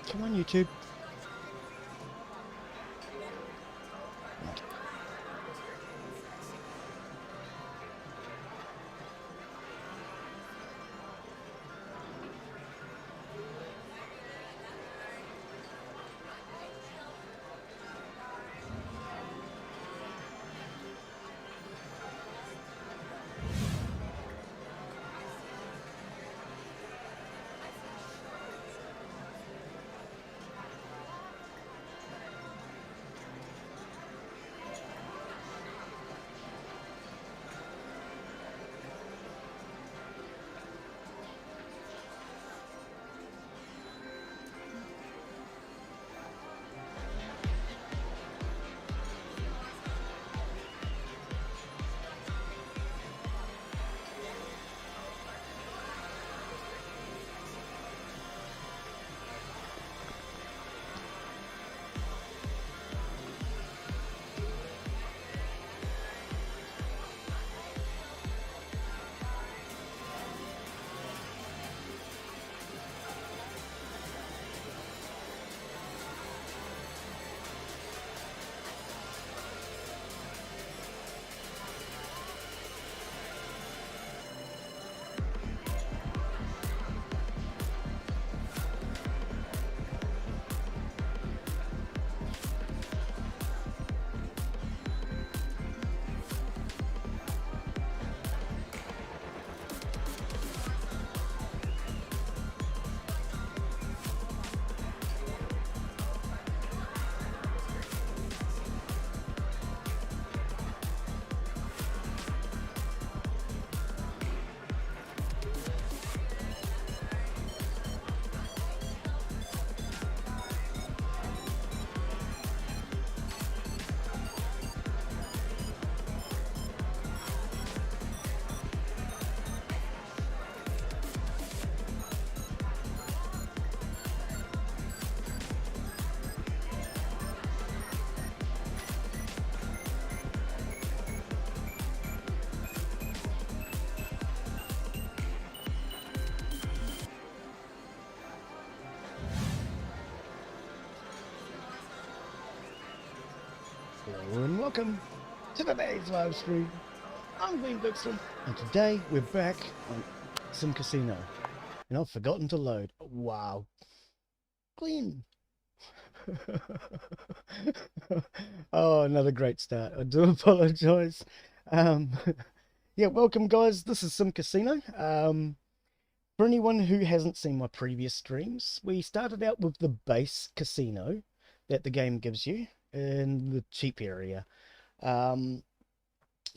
Come on, YouTube. Hello and welcome to today's live stream. I'm Glen Bixley, and today we're back on SimCasino. And I've forgotten to load. Wow. Glen. Oh, another great start. I do apologize. Yeah, welcome guys. This is SimCasino. For anyone who hasn't seen my previous streams, we started out with the base casino that the game gives you in the cheap area. From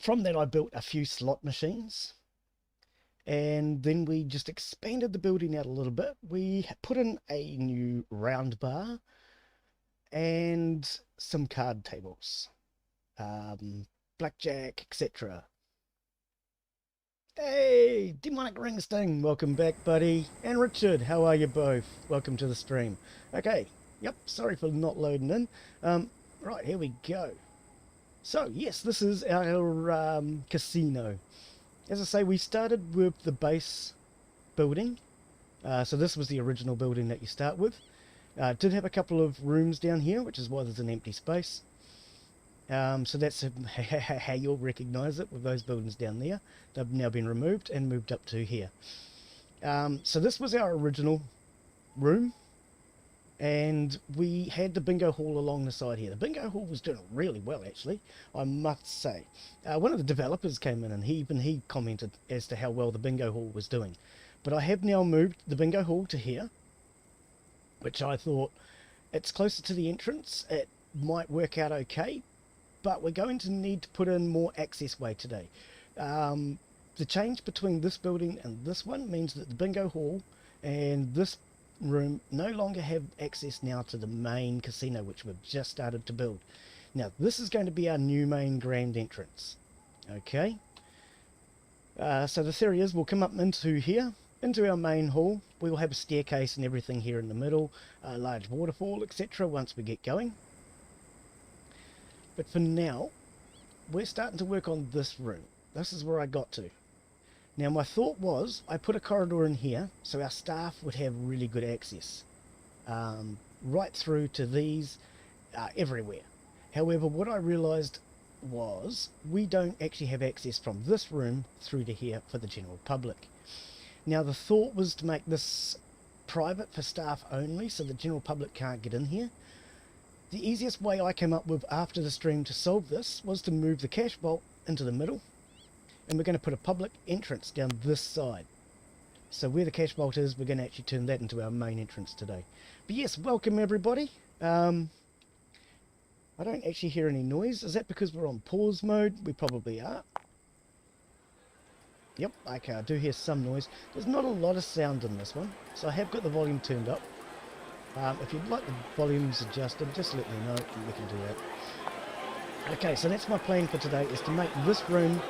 that I built a few slot machines, and then we just expanded the building out a little bit. We put in a new round bar and some card tables, blackjack, etc. Hey, Demonic Ring Sting, welcome back, buddy. And Richard, how are you both? Welcome to the stream. Okay, yep, sorry for not loading in. Right, here we go. So, yes, this is our casino. As I say, we started with the base building. So this was the original building that you start with. Did have a couple of rooms down here, which is why there's an empty space. So that's how you'll recognise it with those buildings down there. They've now been removed and moved up to here. So this was our original room. And we had the bingo hall along the side here. The bingo hall was doing really well, actually, I must say. One of the developers came in and he commented as to how well the bingo hall was doing. But I have now moved the bingo hall to here, which I thought, it's closer to the entrance. It might work out okay, but we're going to need to put in more access way today. The change between this building and this one means that the bingo hall and this room no longer have access now to the main casino, which we've just started to build. Now this is going to be our new main grand entrance. Okay, so the theory is we'll come up into here, into our main hall. We'll have a staircase and everything here in the middle, a large waterfall, etc. once we get going. But for now, we're starting to work on this room. This is where I got to. Now my thought was, I put a corridor in here so our staff would have really good access. right through to these, everywhere. However, what I realized was we don't actually have access from this room through to here for the general public. Now the thought was to make this private for staff only, so the general public can't get in here. The easiest way I came up with after the stream to solve this was to move the cash vault into the middle, and we're going to put a public entrance down this side. So where the cash vault is, we're going to actually turn that into our main entrance today. But yes, welcome everybody. I don't actually hear any noise. Is that because we're on pause mode? We probably are. Yep, okay, I do hear some noise. There's not a lot of sound in this one, so I have got the volume turned up. If you'd like the volumes adjusted, just let me know and we can do that. Okay, so that's my plan for today, is to make this room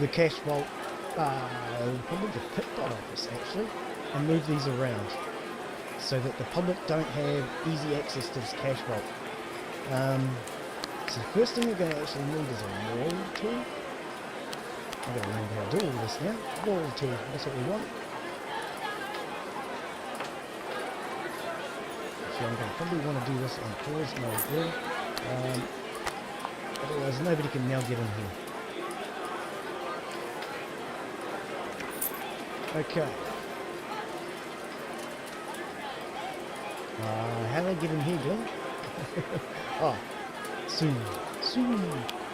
the cash vault, probably the pit bot office actually, and move these around so that the public don't have easy access to this cash vault. So the first thing we're going to actually need is a wall tool. I'm going to learn how to do all this now. Wall tool, that's what we want. So I'm going to probably want to do this on pause mode here. Otherwise nobody can now get in here. Okay. How do I get in here, Glen? Oh, soon,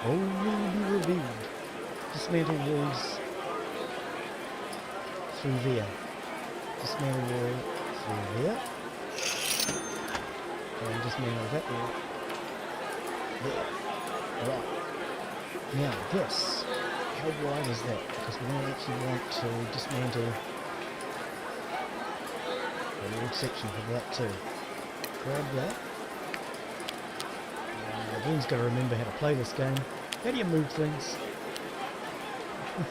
only be revealed. Dismantle walls through there. Dismantle wall through there. And dismantle that wall. There. Right. Now this, how wide is that? Because we don't actually want to dismantle the wall section for that too. Grab that. Glen's got to remember how to play this game. How do you move things?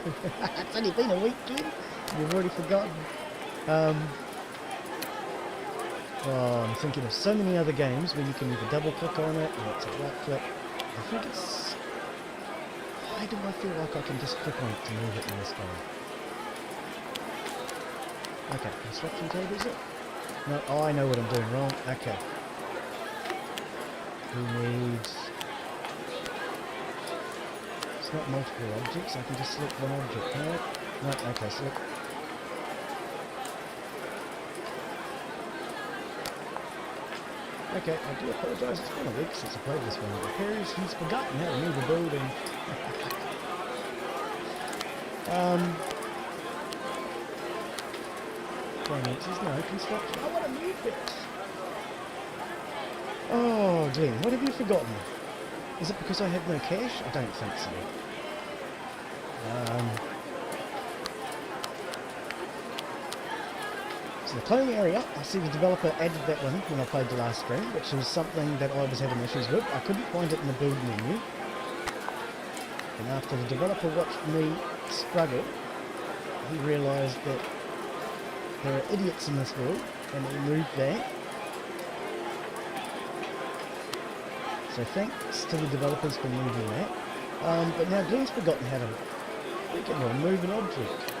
It's only been a week, Glen. You've already forgotten. Oh, I'm thinking of so many other games where you can either double click on it or it's a right click. I think it's... Why do I feel like I can just click on it to move it in this game? Okay, construction table is it? No, oh, I know what I'm doing wrong. Okay. We need... It's not multiple objects, I can just select one object. No, okay, select... Okay, I do apologise, it's been a week since I played this one. It appears he's forgotten how to move a building. Finances, no, construction. I want to move it! Oh, Glen, what have you forgotten? Is it because I have no cash? I don't think so. So the clone area, I see the developer added that one when I played the last stream, which was something that I was having issues with. I couldn't find it in the build menu. And after the developer watched me struggle, he realised that there are idiots in this world, and he moved that. So thanks to the developers for moving that. But now Glen's forgotten how to remove an object.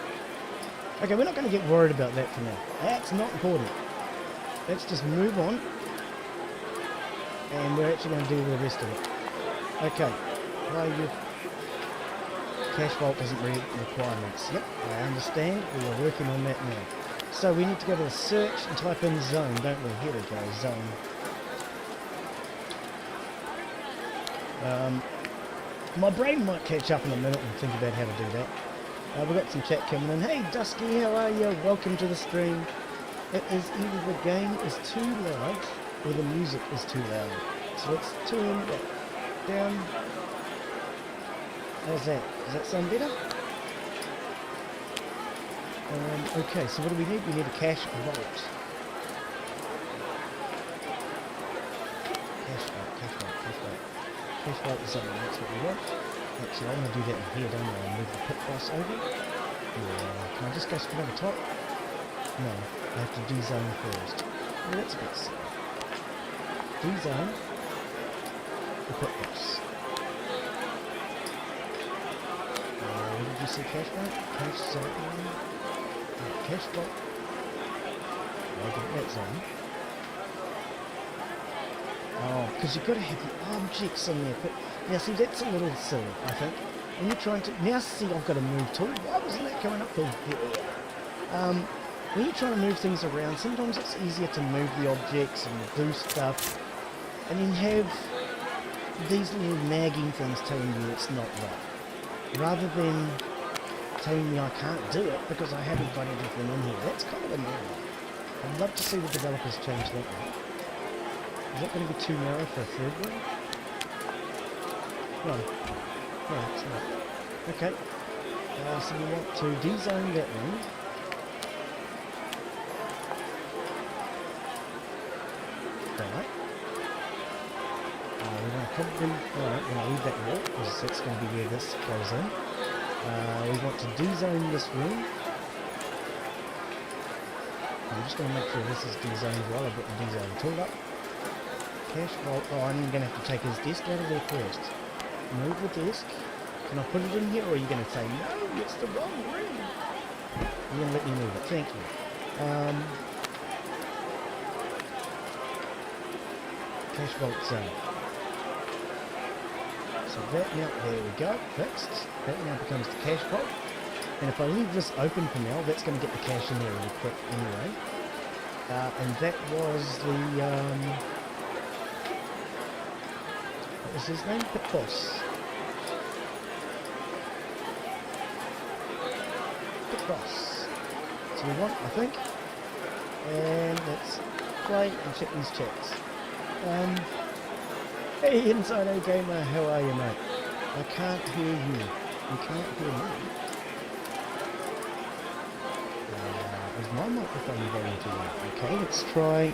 Okay, we're not going to get worried about that for now. That's not important. Let's just move on. And we're actually going to deal with the rest of it. Okay. Cash vault doesn't meet requirements. Yep, I understand. We are working on that now. So we need to go to the search and type in zone, don't we? Here we go, zone. My brain might catch up in a minute and think about how to do that. We've got some chat coming in. Hey Dusky, how are you? Welcome to the stream. It is either the game is too loud or the music is too loud. So let's turn that down. How's that? Does that sound better? Okay, so what do we need? We need a cash vault. Cash vault is something, that's what we want. Actually, I want to do that in here, don't I? Move the pit boss over. Yeah. Can I just go straight over top? No, I have to de-zone first. Well, that's a bit silly. De-zone the pit boss. What did you say, cash vault? Cash zone. Cash vault. I'll get that zone. Oh, because you've got to have the objects on there. But now, see, that's a little silly, I think. When you're trying to... Now, see, I've got to move too. Why wasn't that coming up there? When you're trying to move things around, sometimes it's easier to move the objects and do stuff, and then have these little nagging things telling you it's not right, rather than telling me I can't do it because I haven't got everything in here. That's kind of annoying. I'd love to see the developers change that one. Is that going to be too narrow for a third one? No, it's not. Okay, so we want to dezone that one. Right. We're going to probably, alright, we're going to leave that wall because that's going to be where this goes in. We want to dezone this room. I'm just going to make sure this is dezoned well. I've got the dezone tool up. Cash vault. Oh, I'm going to have to take his desk out of there first. Move the desk. Can I put it in here, or are you going to say, no, it's the wrong room? You're going to let me move it. Thank you. Cash vault zone. So that now, there we go, fixed. That now becomes the cash vault. And if I leave this open for now, that's going to get the cash in there really quick anyway. And that was the, what was his name? Pit Boss. Pit Boss. So we want, I think, and let's play and check these chats. Hey Inside Gamer, how are you, mate? I can't hear you. You can't hear me. Is my microphone volume too loud? Okay, let's try.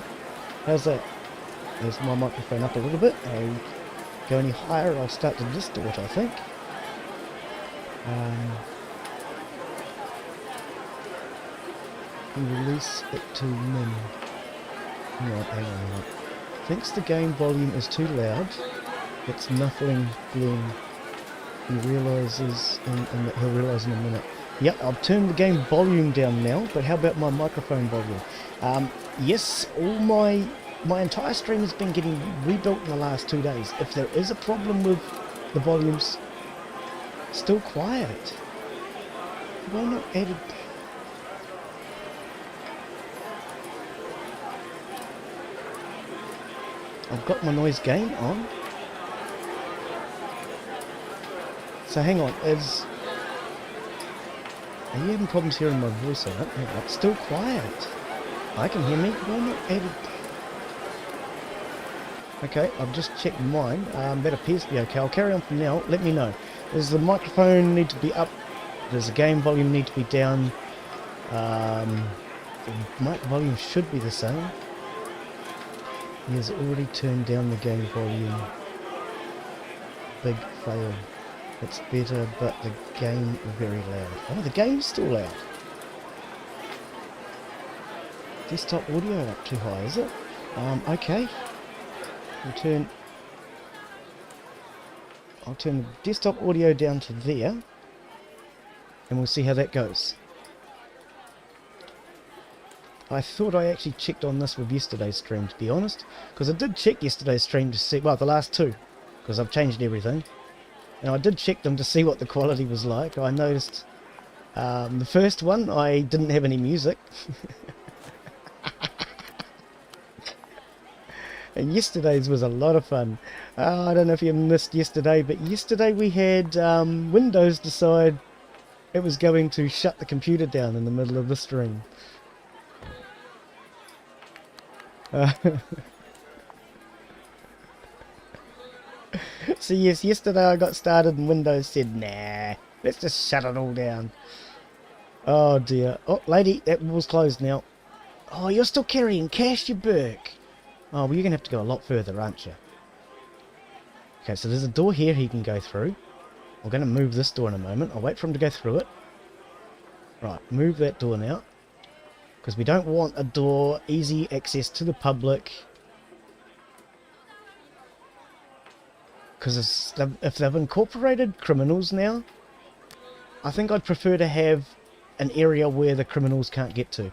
How's that? There's my microphone up a little bit. I'll go any higher, I'll start to distort, I think. Release it to min. Right, hang on. Thinks the game volume is too loud. It's muffling Glen. He realises, and he'll realise in a minute. Yep, I've turned the game volume down now, but how about my microphone volume? Yes, all my entire stream has been getting rebuilt in the last 2 days. If there is a problem with the volumes, still quiet. Why not added? I've got my noise gain on. So hang on, are you having problems hearing my voice on it? It's still quiet. I can hear me. Why not added? Okay, I've just checked mine. That appears to be okay. I'll carry on from now. Let me know. Does the microphone need to be up? Does the game volume need to be down? The mic volume should be the same. He has already turned down the game volume. Big fail. It's better, but the game very loud. Oh, the game's still loud. Desktop audio up too high, is it? Okay. I'll turn the desktop audio down to there, and we'll see how that goes. I thought I actually checked on this with yesterday's stream, to be honest, because I did check yesterday's stream to see, well, the last two, because I've changed everything, and I did check them to see what the quality was like. I noticed the first one, I didn't have any music, and yesterday's was a lot of fun. I don't know if you missed yesterday, but yesterday we had Windows decide it was going to shut the computer down in the middle of the stream. So yes, yesterday I got started and Windows said, nah, let's just shut it all down. Oh dear. Oh, lady, that wall's closed now. Oh, you're still carrying cash, you Burke. Oh, well, you're going to have to go a lot further, aren't you? Okay, so there's a door here he can go through. I'm going to move this door in a moment. I'll wait for him to go through it. Right, move that door now. Because we don't want a door, easy access to the public. Because if they've incorporated criminals now, I think I'd prefer to have an area where the criminals can't get to.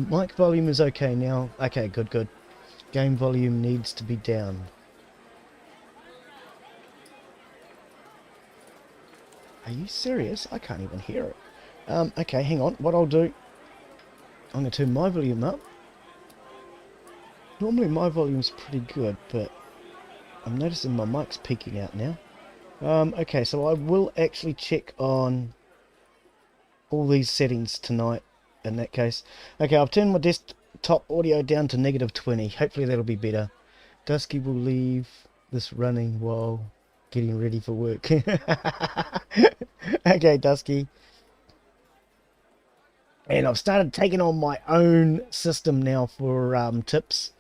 Mic volume is okay now. Okay, good, good. Game volume needs to be down. Are you serious? I can't even hear it. Okay, hang on. What I'll do, I'm going to turn my volume up. Normally my volume's pretty good, but I'm noticing my mic's peaking out now. Okay, so I will actually check on all these settings tonight in that case. Okay, I've turned my desktop audio down to -20. Hopefully that'll be better. Dusky will leave this running while getting ready for work. Okay, Dusky. And I've started taking on my own system now for tips,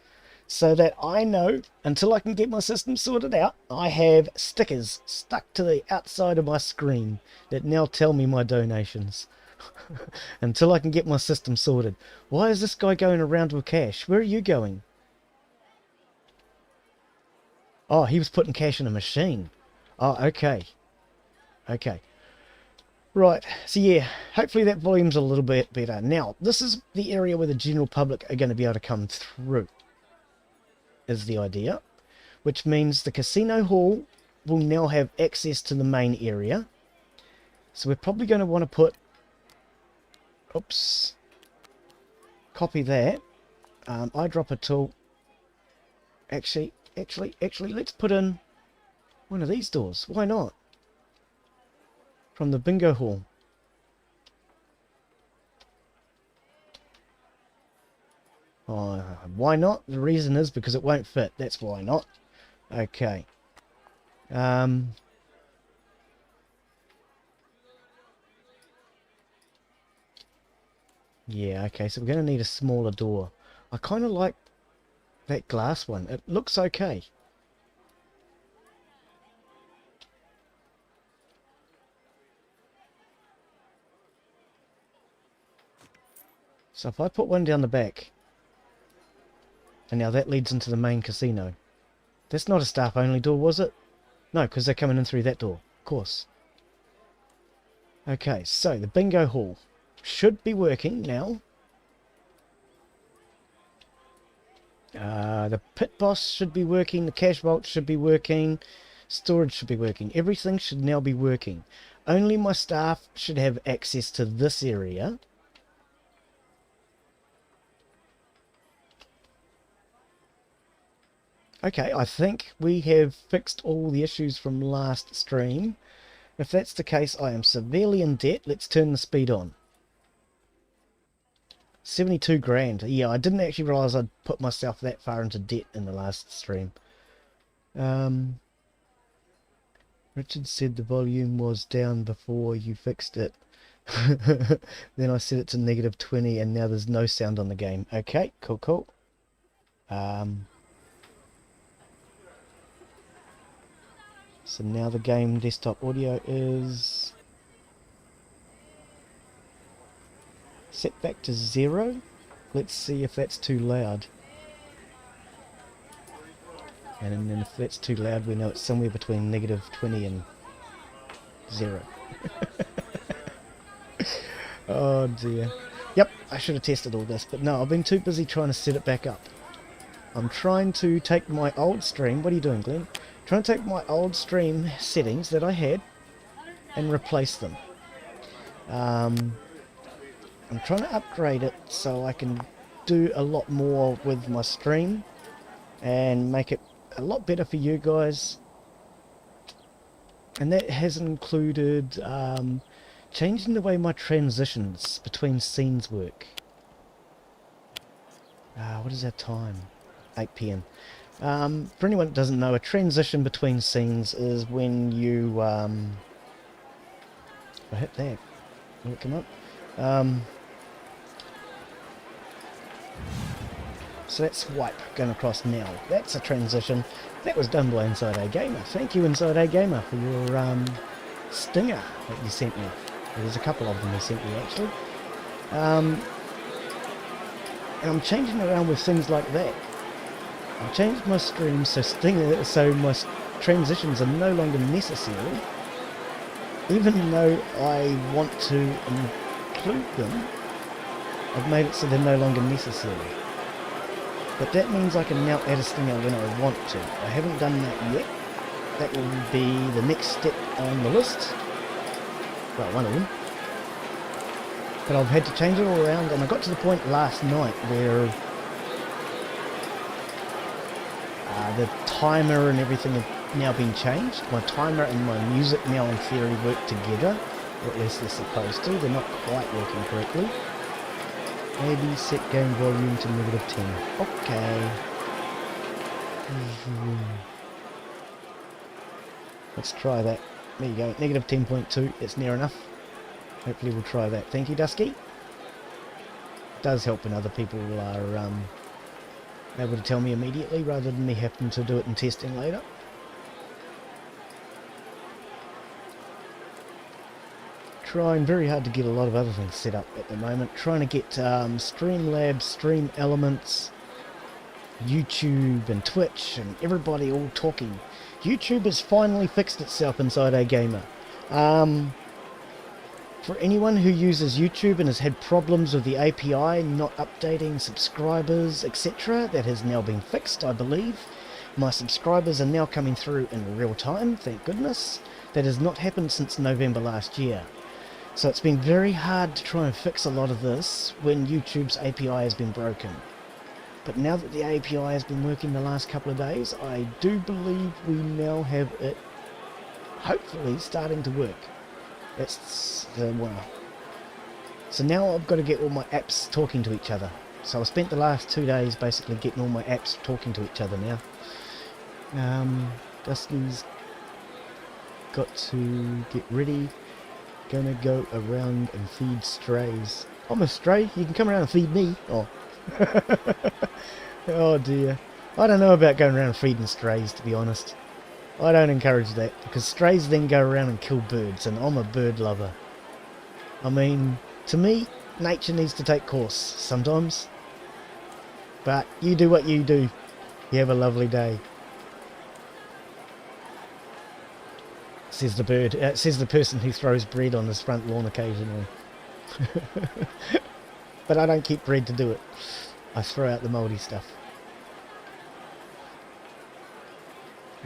so that I know, until I can get my system sorted out, I have stickers stuck to the outside of my screen that now tell me my donations. Until I can get my system sorted. Why is this guy going around with cash? Where are you going? Oh, he was putting cash in a machine. Oh, okay. Okay. Right, so yeah, hopefully that volume's a little bit better. Now, this is the area where the general public are going to be able to come through, is the idea. Which means the casino hall will now have access to the main area. So we're probably going to want to put... Oops. Copy that. Eyedropper tool. Actually, let's put in one of these doors. Why not? From the bingo hall. Oh, why not? The reason is because it won't fit. That's why not. Okay. Yeah, okay, so we're going to need a smaller door. I kind of like that glass one. It looks okay. So if I put one down the back, and now that leads into the main casino. That's not a staff only door, was it? No, because they're coming in through that door, of course. Okay, so the bingo hall should be working now. The pit boss should be working, the cash vault should be working, storage should be working. Everything should now be working. Only my staff should have access to this area. Okay, I think we have fixed all the issues from last stream. If that's the case, I am severely in debt. Let's turn the speed on. 72 grand. Yeah, I didn't actually realise I'd put myself that far into debt in the last stream. Richard said the volume was down before you fixed it. Then I set it to -20 and now there's no sound on the game. Okay, cool. So now the game desktop audio is set back to 0. Let's see if that's too loud. And then if that's too loud, we know it's somewhere between -20 and 0. Oh dear. Yep, I should have tested all this, but no, I've been too busy trying to set it back up. I'm trying to take my old stream. What are you doing, Glen? Trying to take my old stream settings that I had and replace them. I'm trying to upgrade it so I can do a lot more with my stream and make it a lot better for you guys. And that has included changing the way my transitions between scenes work. What is our time? 8 PM. For anyone that doesn't know, a transition between scenes is when you I hit that. Will it come up? So that swipe going across now, that's a transition. That was done by Inside A Gamer. Thank you, Inside A Gamer, for your stinger that you sent me. There's a couple of them you sent me actually. And I'm changing around with things like that. I've changed my stream so my transitions are no longer necessary, even though I want to include them. I've made it so they're no longer necessary. But that means I can now add a stinger when I want to. I haven't done that yet. That will be the next step on the list. Well, one of them. But I've had to change it all around, and I got to the point last night where the timer and everything have now been changed. My timer and my music now in theory work together, or at least they're supposed to. They're not quite working correctly. Maybe set game volume to -10. Okay. Let's try that. There you go, -10.2. It's near enough. Hopefully we'll try that. Thank you, Dusky. It does help when other people are able to tell me immediately rather than me having to do it in testing later. Trying very hard to get a lot of other things set up at the moment. Trying to get Streamlabs, Stream Elements, YouTube and Twitch and everybody all talking. YouTube has finally fixed itself inside A Gamer. For anyone who uses YouTube and has had problems with the API not updating subscribers, etc., that has now been fixed, I believe. My subscribers are now coming through in real time, thank goodness. That has not happened since November last year. So it's been very hard to try and fix a lot of this when YouTube's API has been broken. But now that the API has been working the last couple of days, I do believe we now have it hopefully starting to work. That's the wow. So now I've got to get all my apps talking to each other. So I spent the last 2 days basically getting all my apps talking to each other now. Dusky's got to get ready. Gonna go around and feed strays. I'm a stray, you can come around and feed me. Oh. Oh dear. I don't know about going around feeding strays, to be honest. I don't encourage that, because strays then go around and kill birds, and I'm a bird lover. I mean, to me, nature needs to take course sometimes. But you do what you do. You have a lovely day. Says the bird. Says the person who throws bread on his front lawn occasionally. But I don't keep bread to do it. I throw out the mouldy stuff.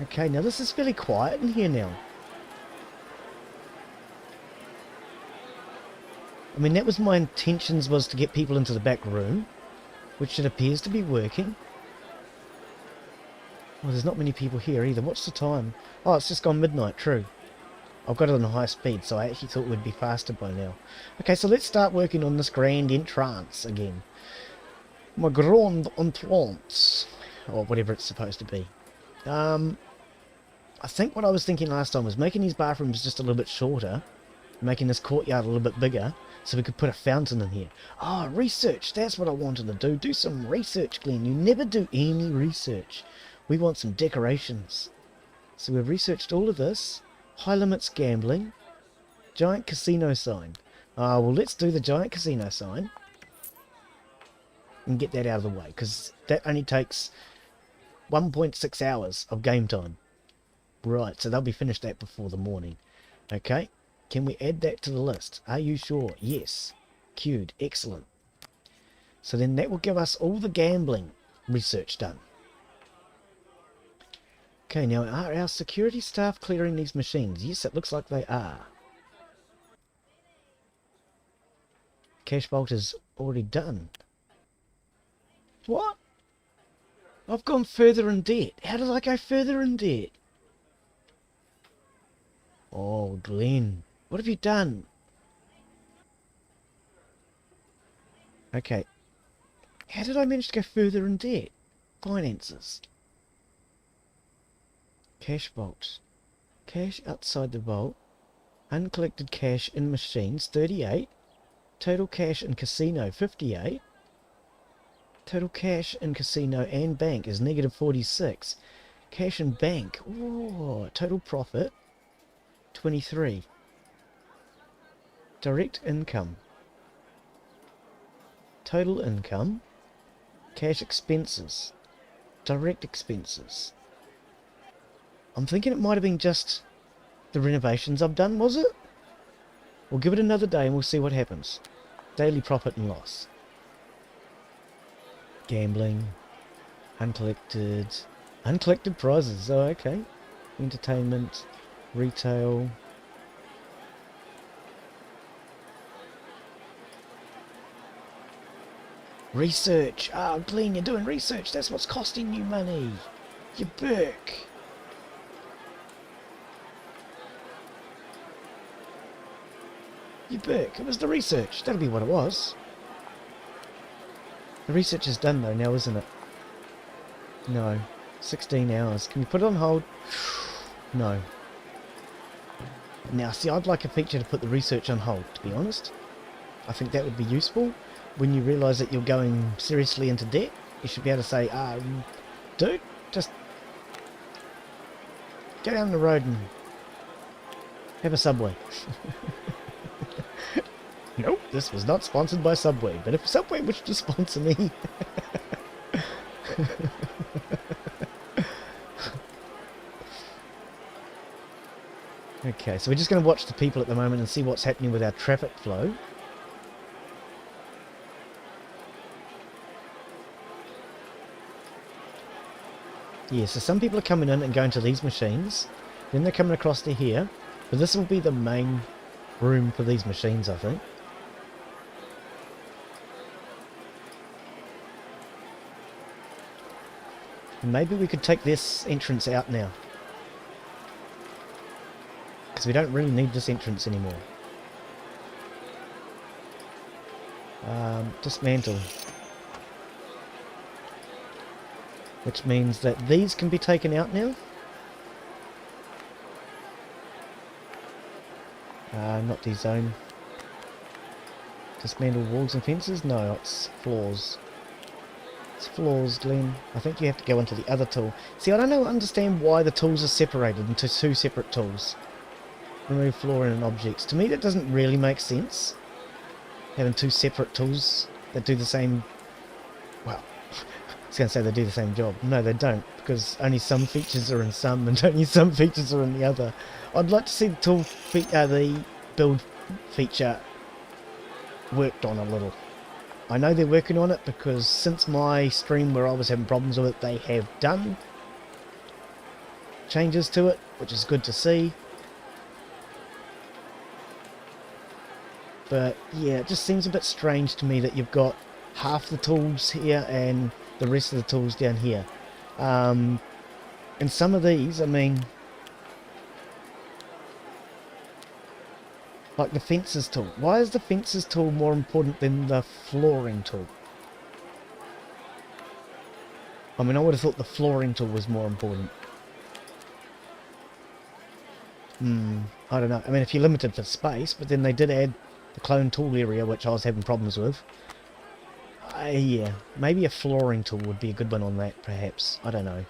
Okay, now this is fairly quiet in here now. I mean, that was my intentions, was to get people into the back room, which it appears to be working. Well, there's not many people here either. What's the time? Oh, it's just gone midnight, true. I've got it on high speed, so I actually thought we'd be faster by now. Okay, so let's start working on this grand entrance again. My grand entrance, or whatever it's supposed to be. I think what I was thinking last time was making these bathrooms just a little bit shorter, making this courtyard a little bit bigger, so we could put a fountain in here. Oh, research, that's what I wanted to do. Do some research, Glen. You never do any research. We want some decorations. So we've researched all of this. High limits gambling. Giant casino sign. Well, let's do the giant casino sign. And get that out of the way, because that only takes 1.6 hours of game time. Right, so they'll be finished that before the morning. Okay, can we add that to the list? Are you sure? Yes. Queued. Excellent. So then that will give us all the gambling research done. Okay, now are our security staff clearing these machines? Yes, it looks like they are. Cash vault is already done. What? I've gone further in debt. How did I go further in debt? Oh, Glen, what have you done? Okay. How did I manage to go further in debt? Finances. Cash vault. Cash outside the vault. Uncollected cash in machines, 38. Total cash in casino, 58. Total cash in casino and bank is -46. Cash in bank. Oh, total profit, 23. Direct income. Total income. Cash expenses. Direct expenses. I'm thinking it might have been just the renovations I've done, was it? We'll give it another day and we'll see what happens. Daily profit and loss. Gambling. Uncollected. Uncollected prizes. Oh, okay. Entertainment. Retail. Research. Oh, Glen, you're doing research. That's what's costing you money. You berk. You berk. It was the research. That'll be what it was. The research is done though now, isn't it? No. 16 hours. Can you put it on hold? No. Now, see, I'd like a feature to put the research on hold, to be honest. I think that would be useful. When you realise that you're going seriously into debt, you should be able to say, dude, just go down the road and have a Subway. Nope, this was not sponsored by Subway, but if Subway wished to sponsor me... Okay, so we're just going to watch the people at the moment and see what's happening with our traffic flow. Yeah, so some people are coming in and going to these machines, then they're coming across to here, but this will be the main room for these machines, I think. Maybe we could take this entrance out now, because we don't really need this entrance anymore. Dismantle. Which means that these can be taken out now. Not dezone. Dismantle walls and fences? No, it's floors. It's floors, Glen. I think you have to go into the other tool. See, I don't understand why the tools are separated into two separate tools. Remove flooring and objects. To me, that doesn't really make sense. Having two separate tools that do the same... Well, I was going to say they do the same job. No, they don't, because only some features are in some, and only some features are in the other. I'd like to see the build feature worked on a little. I know they're working on it, because since my stream where I was having problems with it, they have done changes to it, which is good to see. But yeah, it just seems a bit strange to me that you've got half the tools here and the rest of the tools down here. And some of these, I mean, like the fences tool. Why is the fences tool more important than the flooring tool? I mean, I would have thought the flooring tool was more important. I don't know. I mean, if you're limited for space, but then they did add the clone tool area, which I was having problems with. Yeah, maybe a flooring tool would be a good one on that, perhaps. I don't know.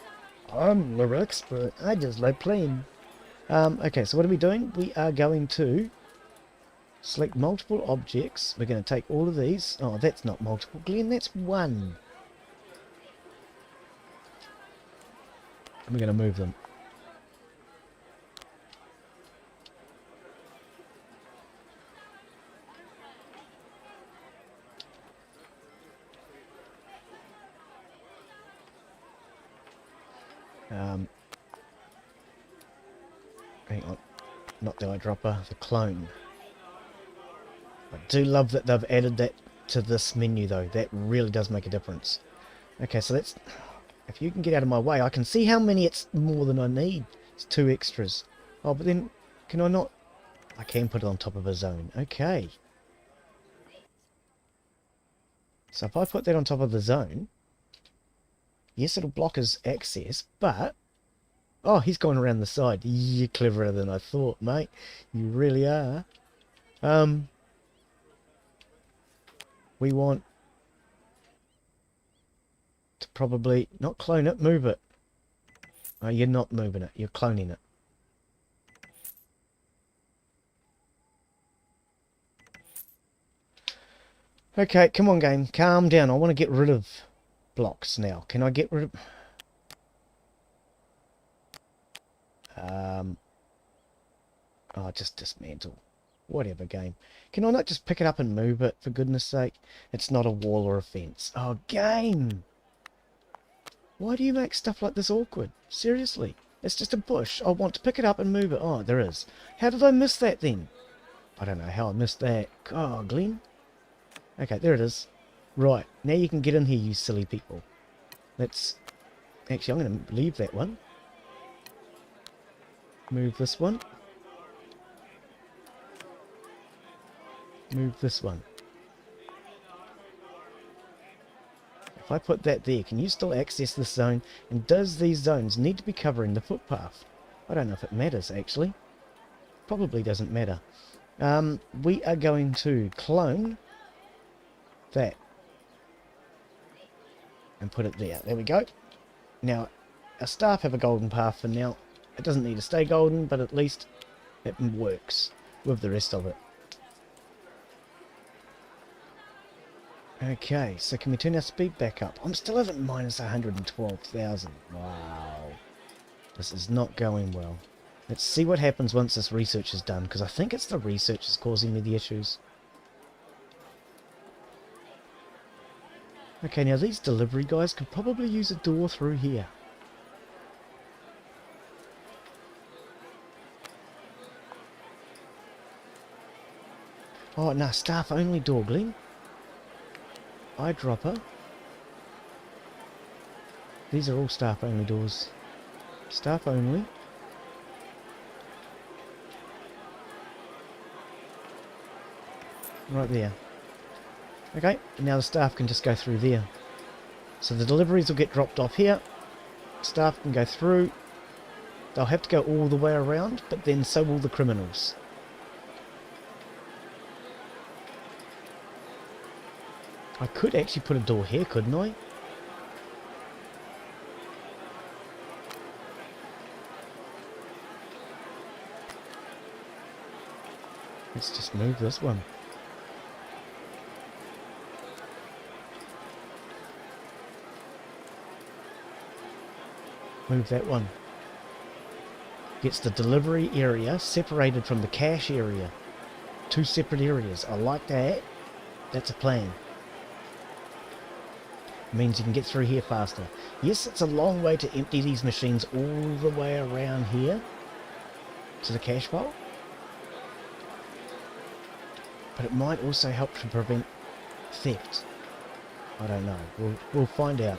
I'm no expert. I just like playing. Okay, so what are we doing? We are going to select multiple objects. We're going to take all of these. Oh, that's not multiple, Glen. That's one. And we're going to move them. Hang on, not the eyedropper, the clone. I do love that they've added that to this menu though. That really does make a difference. Okay, so let's... If you can get out of my way, I can see how many it's more than I need. It's 2 extras. Oh, but then, can I not... I can put it on top of a zone. Okay. So if I put that on top of the zone, yes, it'll block his access, but... Oh, he's going around the side. You're cleverer than I thought, mate. You really are. We want to probably not clone it, move it. Oh, you're not moving it. You're cloning it. Okay, come on, game. Calm down. I want to get rid of blocks now. Can I get rid of... Oh, just dismantle. Whatever, game. Can I not just pick it up and move it, for goodness sake? It's not a wall or a fence. Oh, game! Why do you make stuff like this awkward? Seriously. It's just a bush. I want to pick it up and move it. Oh, there is. How did I miss that then? I don't know how I missed that. Oh, Glen. Okay, there it is. Right. Now you can get in here, you silly people. Let's... Actually, I'm going to leave that one. Move this one. Move this one. If I put that there, can you still access this zone? And does these zones need to be covering the footpath? I don't know if it matters, actually. Probably doesn't matter. We are going to clone that. And put it there. There we go. Now, our staff have a golden path for now. It doesn't need to stay golden, but at least it works with the rest of it. Okay, so can we turn our speed back up? I'm still at minus 112,000. Wow. This is not going well. Let's see what happens once this research is done, because I think it's the research that's causing me the issues. Okay, now these delivery guys could probably use a door through here. Oh, no, staff only door, Glen. Eyedropper. These are all staff only doors. Staff only. Right there. Okay, now the staff can just go through there. So the deliveries will get dropped off here. Staff can go through. They'll have to go all the way around, but then so will the criminals. I could actually put a door here, couldn't I? Let's just move this one. Move that one. Gets the delivery area separated from the cash area. Two separate areas. I like that. That's a plan. Means you can get through here faster. Yes, it's a long way to empty these machines all the way around here to the cash vault. But it might also help to prevent theft. I don't know. We'll find out.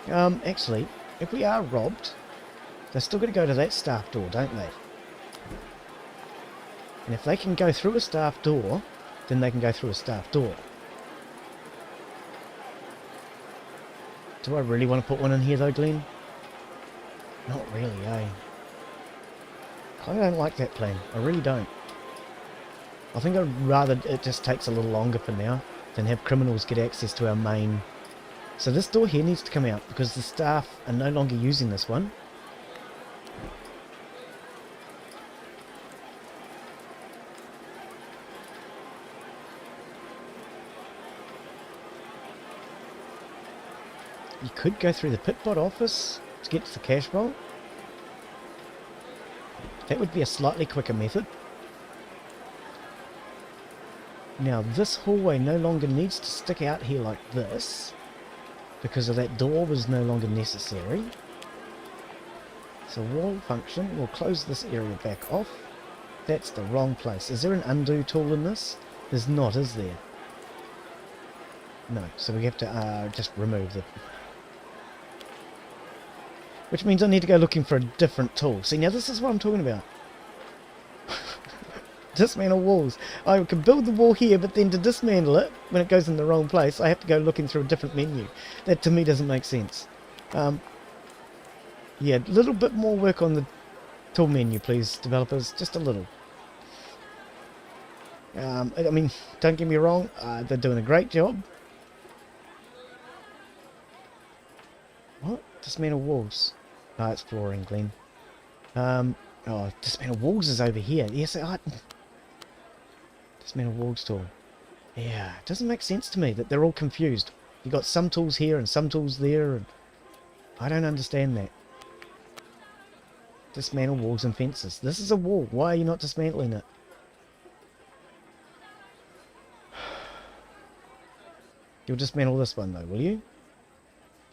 Actually, if we are robbed, they're still going to go to that staff door, don't they? And if they can go through a staff door, then they can go through a staff door. Do I really want to put one in here though, Glen? Not really, eh? I don't like that plan. I really don't. I think I'd rather it just takes a little longer for now than have criminals get access to our main. So this door here needs to come out because the staff are no longer using this one. You could go through the pitbot office to get to the cash vault. That would be a slightly quicker method. Now this hallway no longer needs to stick out here like this because of that door was no longer necessary. So wall function, we'll close this area back off. That's the wrong place. Is there an undo tool in this? There's not, is there? No, so we have to just remove the... Which means I need to go looking for a different tool. See, now this is what I'm talking about. Dismantle walls. I can build the wall here, but then to dismantle it, when it goes in the wrong place, I have to go looking through a different menu. That to me doesn't make sense. Yeah, a little bit more work on the tool menu, please, developers. Just a little. I mean, don't get me wrong, they're doing a great job. What? Dismantle walls. No, it's flooring, Glen. Oh, dismantle walls is over here. Yes, dismantle walls tool. Yeah, it doesn't make sense to me that they're all confused. You've got some tools here and some tools there, and I don't understand that. Dismantle walls and fences. This is a wall. Why are you not dismantling it? You'll dismantle this one though, will you?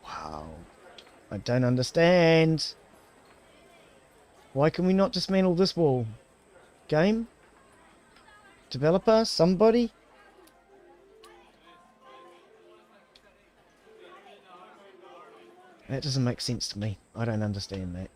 Wow. I don't understand. Why can we not dismantle this wall? Game? Developer? Somebody? That doesn't make sense to me. I don't understand that.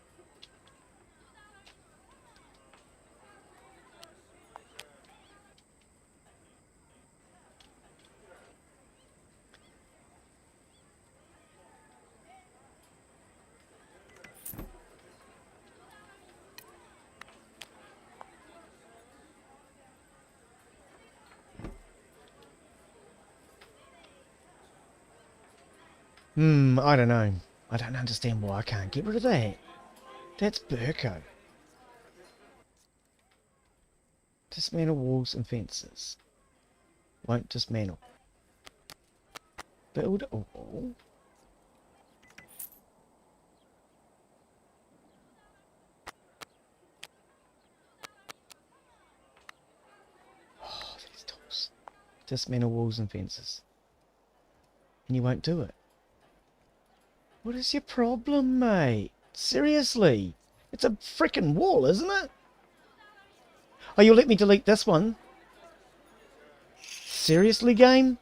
I don't know. I don't understand why I can't get rid of that. That's Burko. Dismantle walls and fences. Won't dismantle. Build a wall. Oh, these tools. Dismantle walls and fences. And you won't do it. What is your problem, mate? Seriously? It's a frickin' wall, isn't it? Oh, you'll let me delete this one? Seriously, game?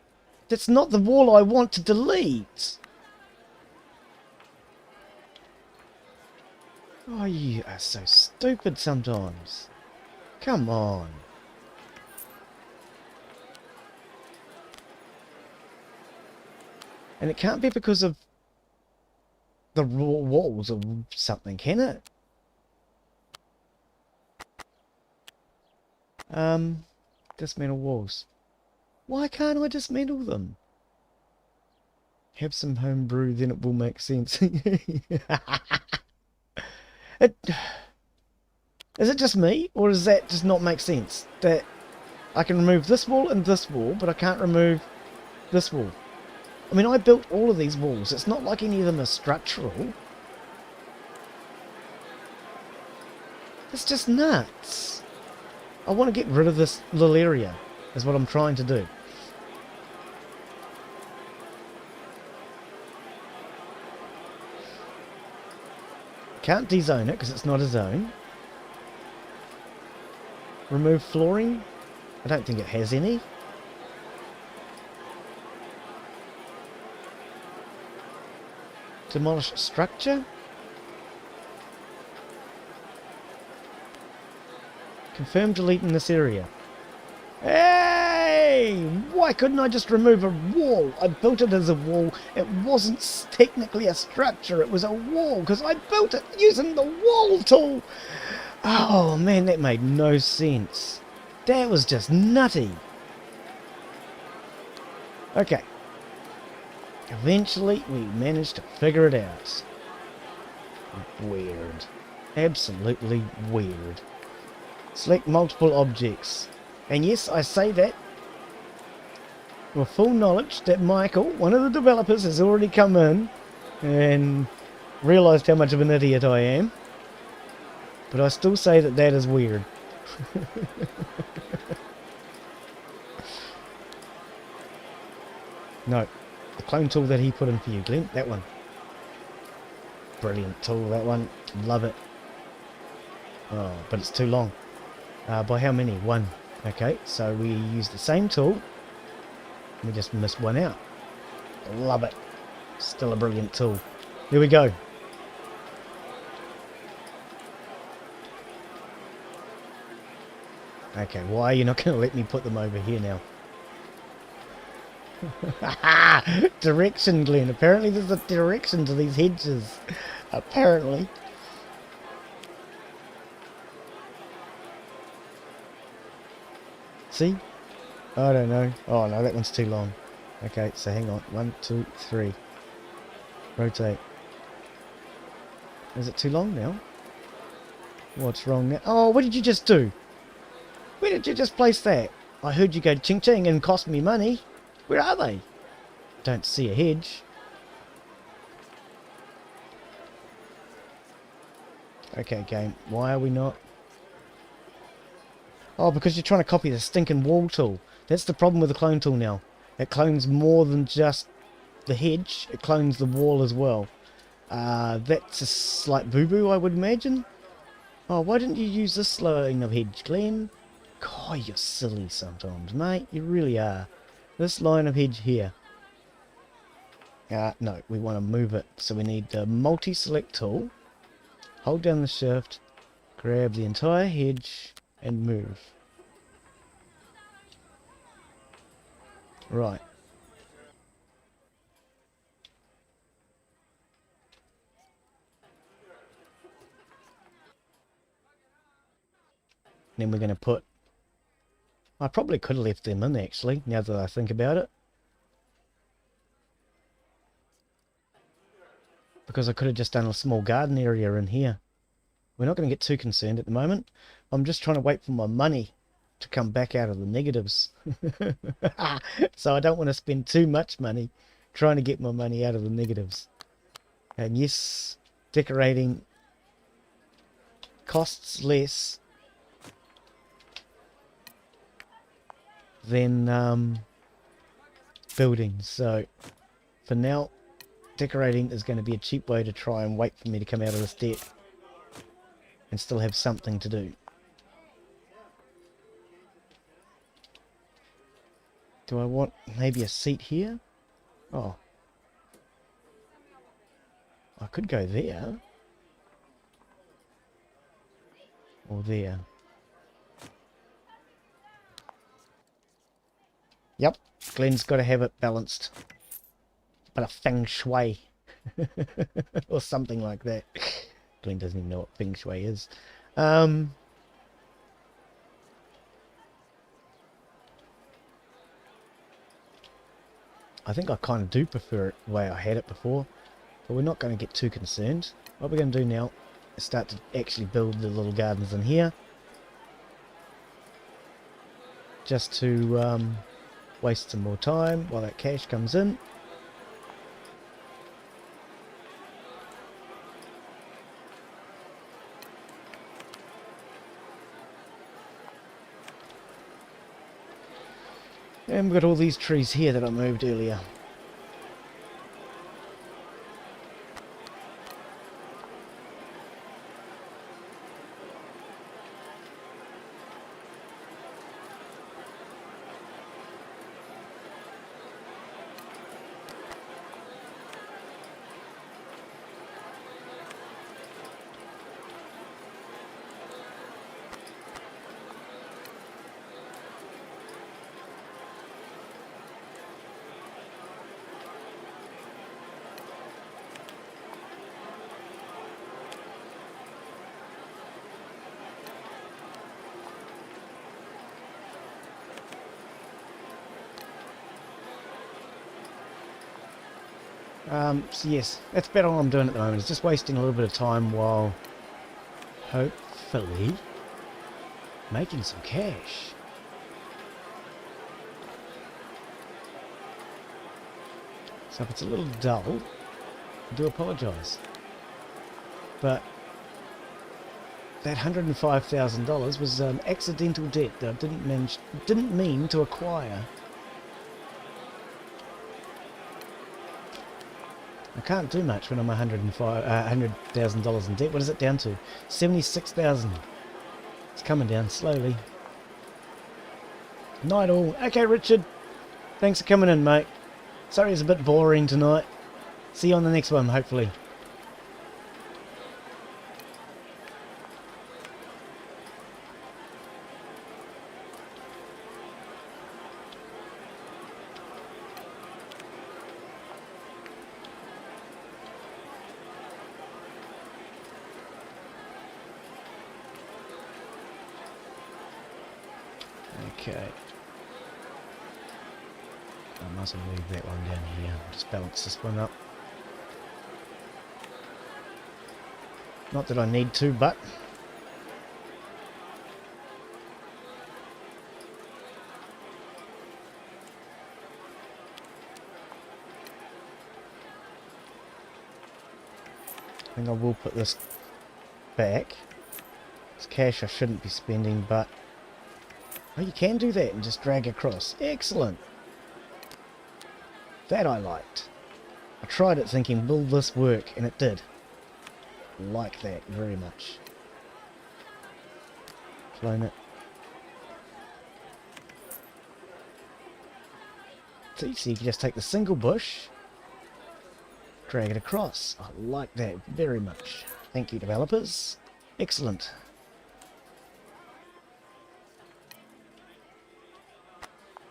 That's not the wall I want to delete. Oh, you are so stupid sometimes. Come on. And it can't be because of the raw walls or something, can it? Dismantle walls. Why can't I dismantle them? Have some homebrew, then it will make sense. Is it just me, or does that just not make sense? That I can remove this wall and this wall, but I can't remove this wall. I mean, I built all of these walls. It's not like any of them are structural. It's just nuts. I want to get rid of this little area, is what I'm trying to do. Can't dezone it because it's not a zone. Remove flooring. I don't think it has any. Demolish structure. Confirm delete in this area. Hey! Why couldn't I just remove a wall? I built it as a wall. It wasn't technically a structure. It was a wall because I built it using the wall tool. Oh man, that made no sense. That was just nutty. Okay. Eventually, we managed to figure it out. Weird. Absolutely weird. Select multiple objects. And yes, I say that with full knowledge that Michael, one of the developers, has already come in and realised how much of an idiot I am. But I still say that that is weird. No. The clone tool that he put in for you, Glen. That one. Brilliant tool, that one. Love it. Oh, but it's too long. By how many? One. Okay, so we use the same tool. We just missed one out. Love it. Still a brilliant tool. Here we go. Okay, why are you not going to let me put them over here now? Direction, Glen. Apparently there's a direction to these hedges. Apparently. See? I don't know. Oh no, that one's too long. Okay, so hang on. 1, 2, 3. Rotate. Is it too long now? What's wrong now? Oh, what did you just do? Where did you just place that? I heard you go ching ching and cost me money. Where are they? Don't see a hedge. Okay, game. Why are we not? Oh, because you're trying to copy the stinking wall tool. That's the problem with the clone tool now. It clones more than just the hedge, it clones the wall as well. That's a slight boo-boo, I would imagine. Oh, why didn't you use this line of hedge, Glen? God, you're silly sometimes, mate. You really are. This line of hedge here. No, we want to move it. So we need the multi-select tool. Hold down the shift. Grab the entire hedge and move. Right. Then we're going to put... I probably could have left them in, actually, now that I think about it. Because I could have just done a small garden area in here. We're not going to get too concerned at the moment. I'm just trying to wait for my money to come back out of the negatives. So I don't want to spend too much money trying to get my money out of the negatives. And yes, decorating costs less than building. So for now, decorating is going to be a cheap way to try and wait for me to come out of this debt and still have something to do. Do I want maybe a seat here? Oh. I could go there. Or there. Yep, Glen's got to have it balanced. But a feng shui. Or something like that. Glen doesn't even know what feng shui is. I think I kind of do prefer it the way I had it before. But we're not going to get too concerned. What we're going to do now is start to actually build the little gardens in here. Just to waste some more time while that cash comes in. And we've got all these trees here that I moved earlier. So yes, that's about all I'm doing at the moment. It's just wasting a little bit of time while hopefully making some cash. So if it's a little dull, I do apologise. But that $105,000 was an accidental debt that I didn't mean to acquire. I can't do much when I'm $100,000 in debt. What is it down to? 76,000. It's coming down slowly. Night all. Okay, Richard. Thanks for coming in, mate. Sorry it's a bit boring tonight. See you on the next one, hopefully. Okay. I might as well leave that one down here. Just balance this one up. Not that I need to, but... I think I will put this back. It's cash I shouldn't be spending, but... Oh, you can do that and just drag across. Excellent! That I liked. I tried it thinking, will this work? And it did. Like that very much. Clone it. See, so you can just take the single bush, drag it across. I like that very much. Thank you, developers. Excellent.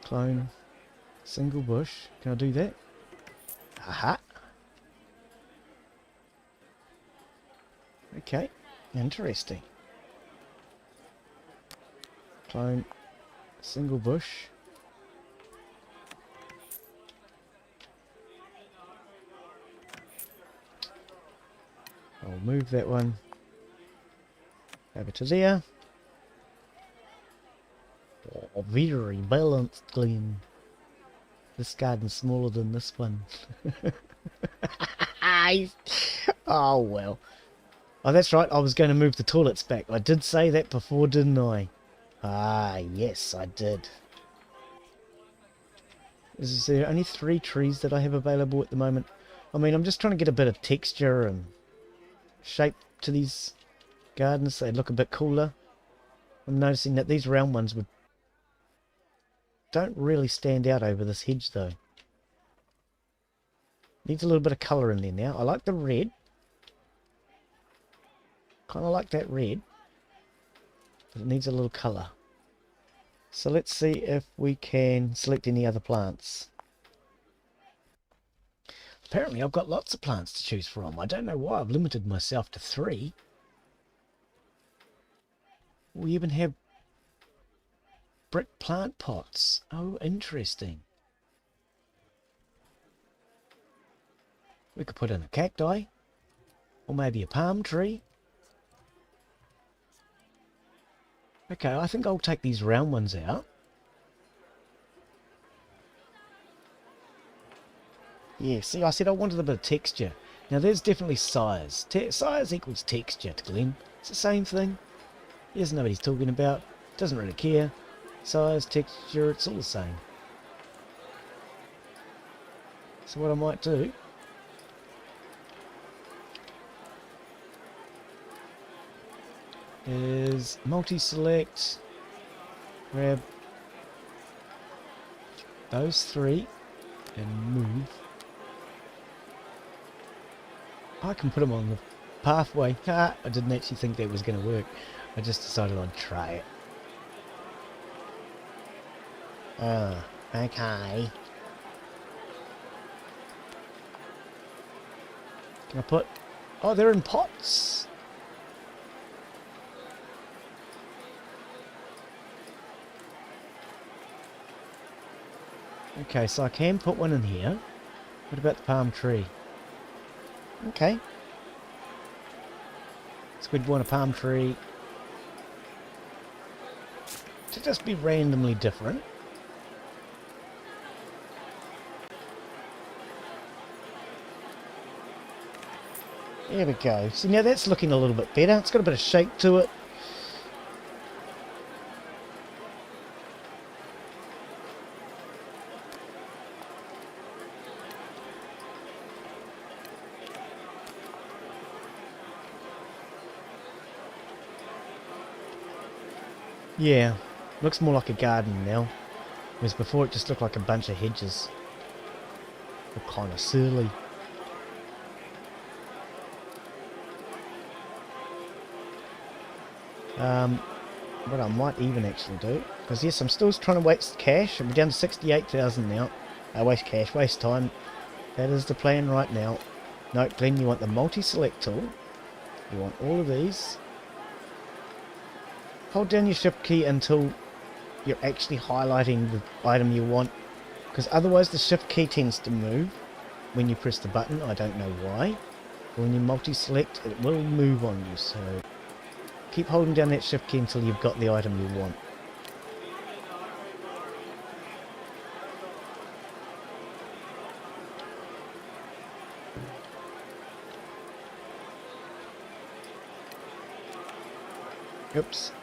Clone, single bush. Can I do that? Aha. Okay, interesting. Clone, single bush. I'll move that one over to there. Oh, very balanced, Glen. This garden's smaller than this one. Oh, well. Oh, that's right. I was going to move the toilets back. I did say that before, didn't I? Ah, yes, I did. Is there only 3 trees that I have available at the moment? I mean, I'm just trying to get a bit of texture and shape to these gardens so they look a bit cooler. I'm noticing that these round ones don't really stand out over this hedge though. Needs a little bit of colour in there now. I like the red. Kind of like that red. But it needs a little colour. So let's see if we can select any other plants. Apparently I've got lots of plants to choose from. I don't know why I've limited myself to 3. We even have brick plant pots. Oh, interesting. We could put in a cacti. Or maybe a palm tree. Okay, I think I'll take these round ones out. Yeah, see, I said I wanted a bit of texture. Now, there's definitely size. Size equals texture to Glen. It's the same thing. He doesn't know what he's talking about. Doesn't really care. Size, texture, it's all the same. So what I might do is multi-select, grab those 3 and move. I can put them on the pathway. I didn't actually think that was going to work. I just decided I'd try it. Okay. Can I put... Oh, they're in pots. Okay, so I can put one in here. What about the palm tree? Okay. So we'd want a palm tree to just be randomly different. There we go. See, now that's looking a little bit better. It's got a bit of shape to it. Yeah, looks more like a garden now. Whereas before it just looked like a bunch of hedges. Look kind of silly. What I might even actually do, because yes, I'm still trying to waste cash. I'm down to 68,000 now. Waste cash, waste time. That is the plan right now. No, Glen, you want the multi-select tool. You want all of these. Hold down your shift key until you're actually highlighting the item you want, because otherwise the shift key tends to move when you press the button. I don't know why. But when you multi-select, it will move on you, so keep holding down that shift key until you've got the item you want. Oops.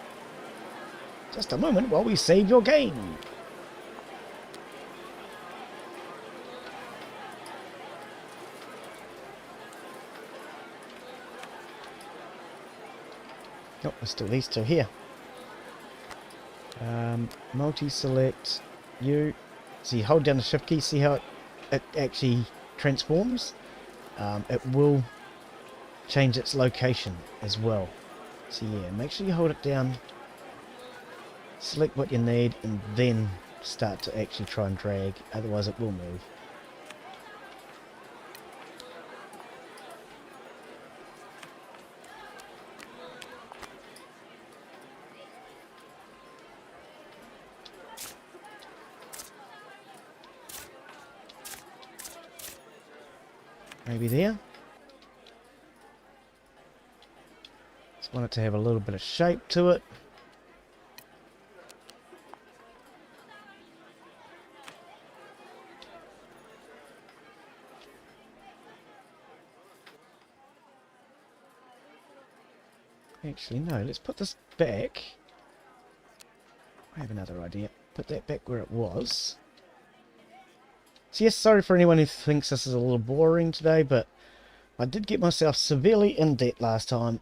Just a moment while we save your game. Oh, there's still these two here. Multi-select you. So you hold down the shift key, see how it actually transforms? It will change its location as well. So yeah, make sure you hold it down, select what you need, and then start to actually try and drag, otherwise it will move. Maybe there. Just want it to have a little bit of shape to it. Actually, no, let's put this back. I have another idea. Put that back where it was. So yes, sorry for anyone who thinks this is a little boring today, but I did get myself severely in debt last time,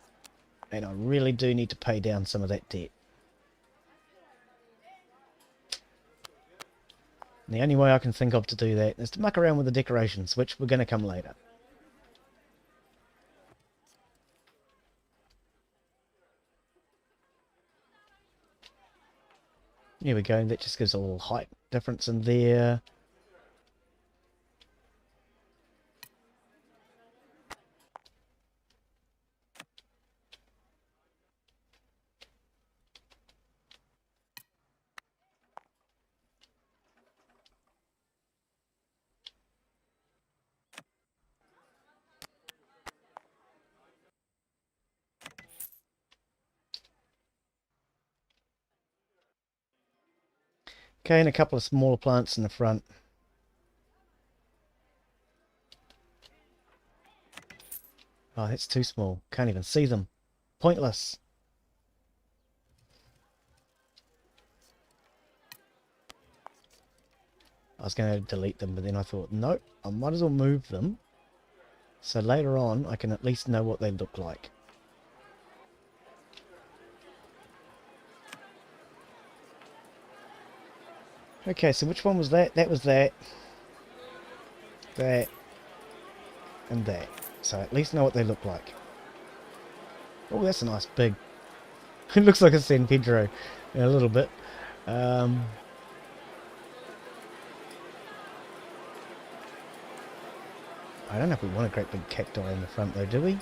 and I really do need to pay down some of that debt. And the only way I can think of to do that is to muck around with the decorations, which we're going to come later. Here we go, that just gives a little height difference in there. Okay, and a couple of smaller plants in the front. Oh, that's too small. Can't even see them. Pointless. I was going to delete them, but then I thought, nope, I might as well move them. So later on, I can at least know what they look like. Okay, so which one was that? That was that. That. And that. So I at least know what they look like. Oh, that's a nice big... It looks like a San Pedro a little bit. I don't know if we want a great big cacti in the front though, do we?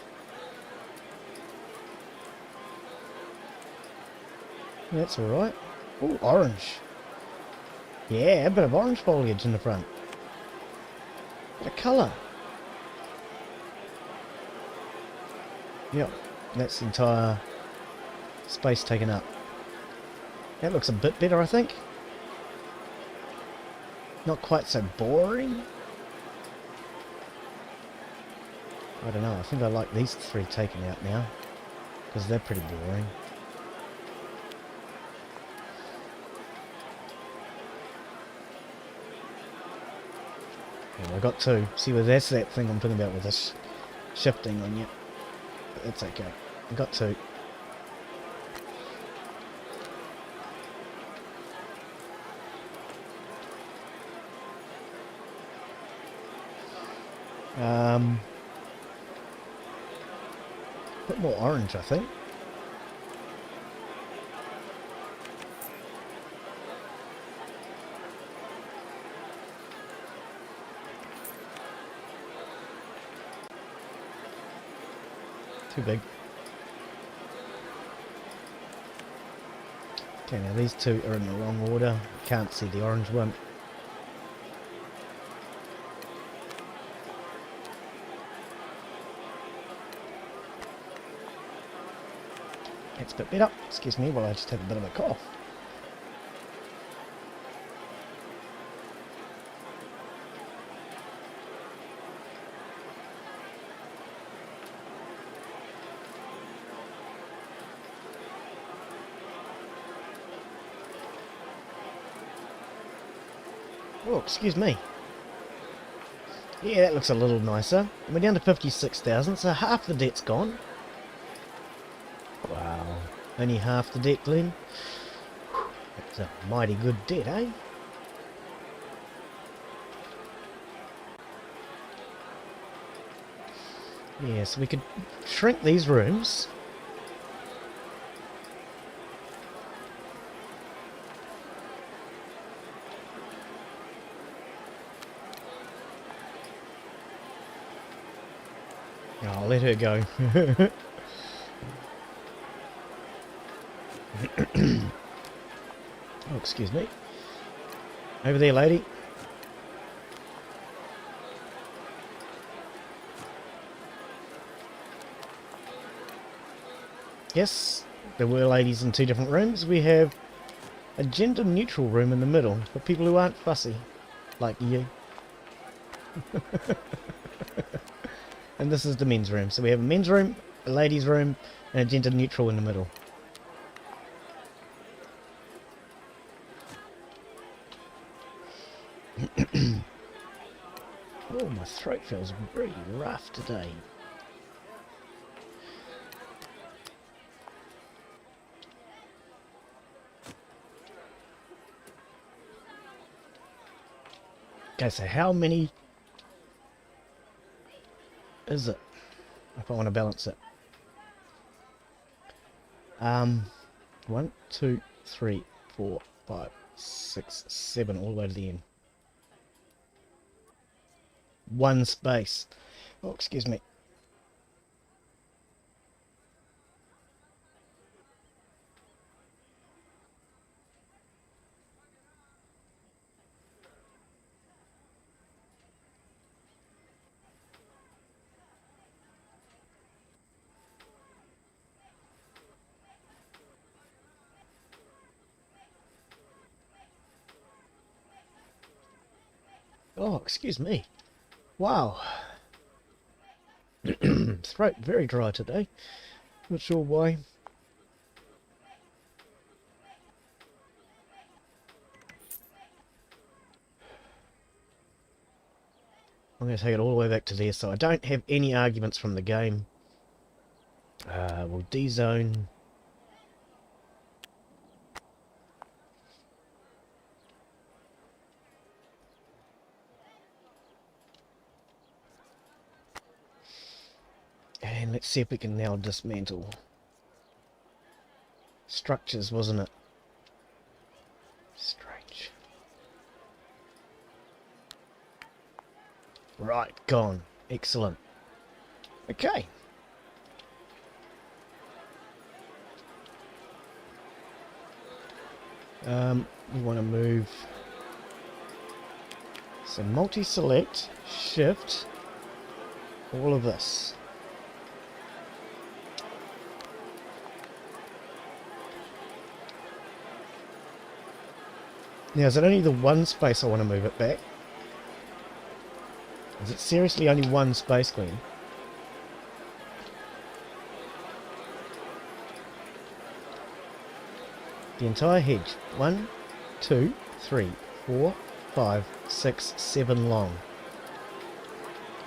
That's alright. Oh, orange. Yeah, a bit of orange foliage in the front. Bit of colour. Yep, that's the entire space taken up. That looks a bit better, I think. Not quite so boring. I don't know, I think I like these three taken out now, because they're pretty boring. Yeah, I got two. See, well, that's that thing I'm talking about with this shifting on you. But that's okay. I got two. Bit more orange, I think. Too big. Okay, now these two are in the wrong order. Can't see the orange one. That's a bit better. Excuse me while I just have a bit of a cough. Oh, excuse me. Yeah, that looks a little nicer. And we're down to 56,000, so half the debt's gone. Wow. Only half the debt, Glen. That's a mighty good debt, eh? Yeah, so we could shrink these rooms. I'll let her go. Oh, excuse me. Over there, lady. Yes, there were ladies in 2 different rooms. We have a gender-neutral room in the middle for people who aren't fussy, like you. And this is the men's room. So we have a men's room, a ladies' room, and a gender-neutral in the middle. Oh, my throat feels pretty rough today. Okay, so how many is it if I want to balance it? 1, 2, 3, 4, 5, 6, 7, all the way to the end. 1 space. Oh, excuse me. Oh, excuse me. Wow. Throat very dry today. Not sure why. I'm going to take it all the way back to there, so I don't have any arguments from the game. We'll D-zone. And let's see if we can now dismantle. Structures, wasn't it? Strange. Right, gone. Excellent. Okay. We want to move. So multi-select, shift, all of this. Now, is it only the 1 space I want to move it back? Is it seriously only 1 space, Glen? The entire hedge. 1, 2, 3, 4, 5, 6, 7 long.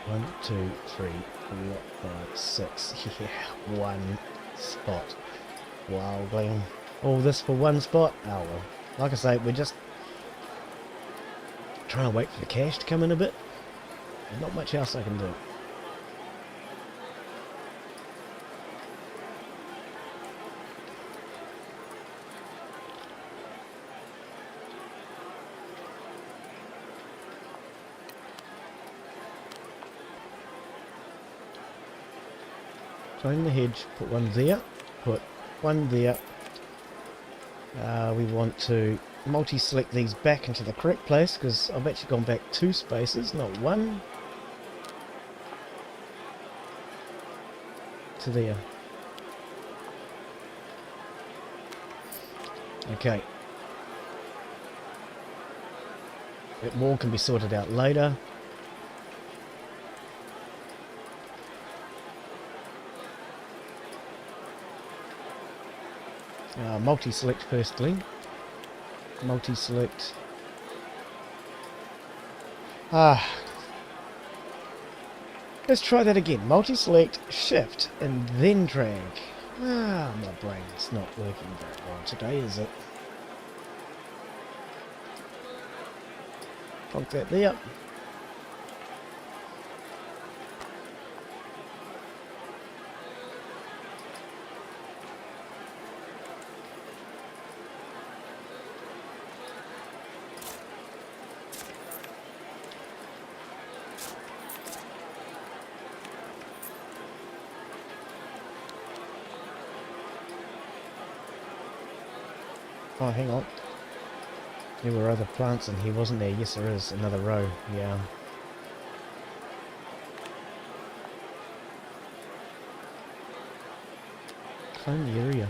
1, 2, 3, 4, 5, 6. Yeah, 1 spot. Wow, Glen. All this for 1 spot? Oh well. Like I say, we're just trying to wait for the cash to come in a bit. There's not much else I can do. Join the hedge, put 1 there, put 1 there. We want to multi-select these back into the correct place because I've actually gone back 2 spaces, not 1. To there. Okay. That wall can be sorted out later. Multi-select firstly. Multi-select. Let's try that again. Multi-select, shift, and then drag. Ah, my brain's not working very well today, is it? Plonk that there. Oh, hang on. There were other plants in here, wasn't there? Yes, there is. Another row. Yeah. Clean the area.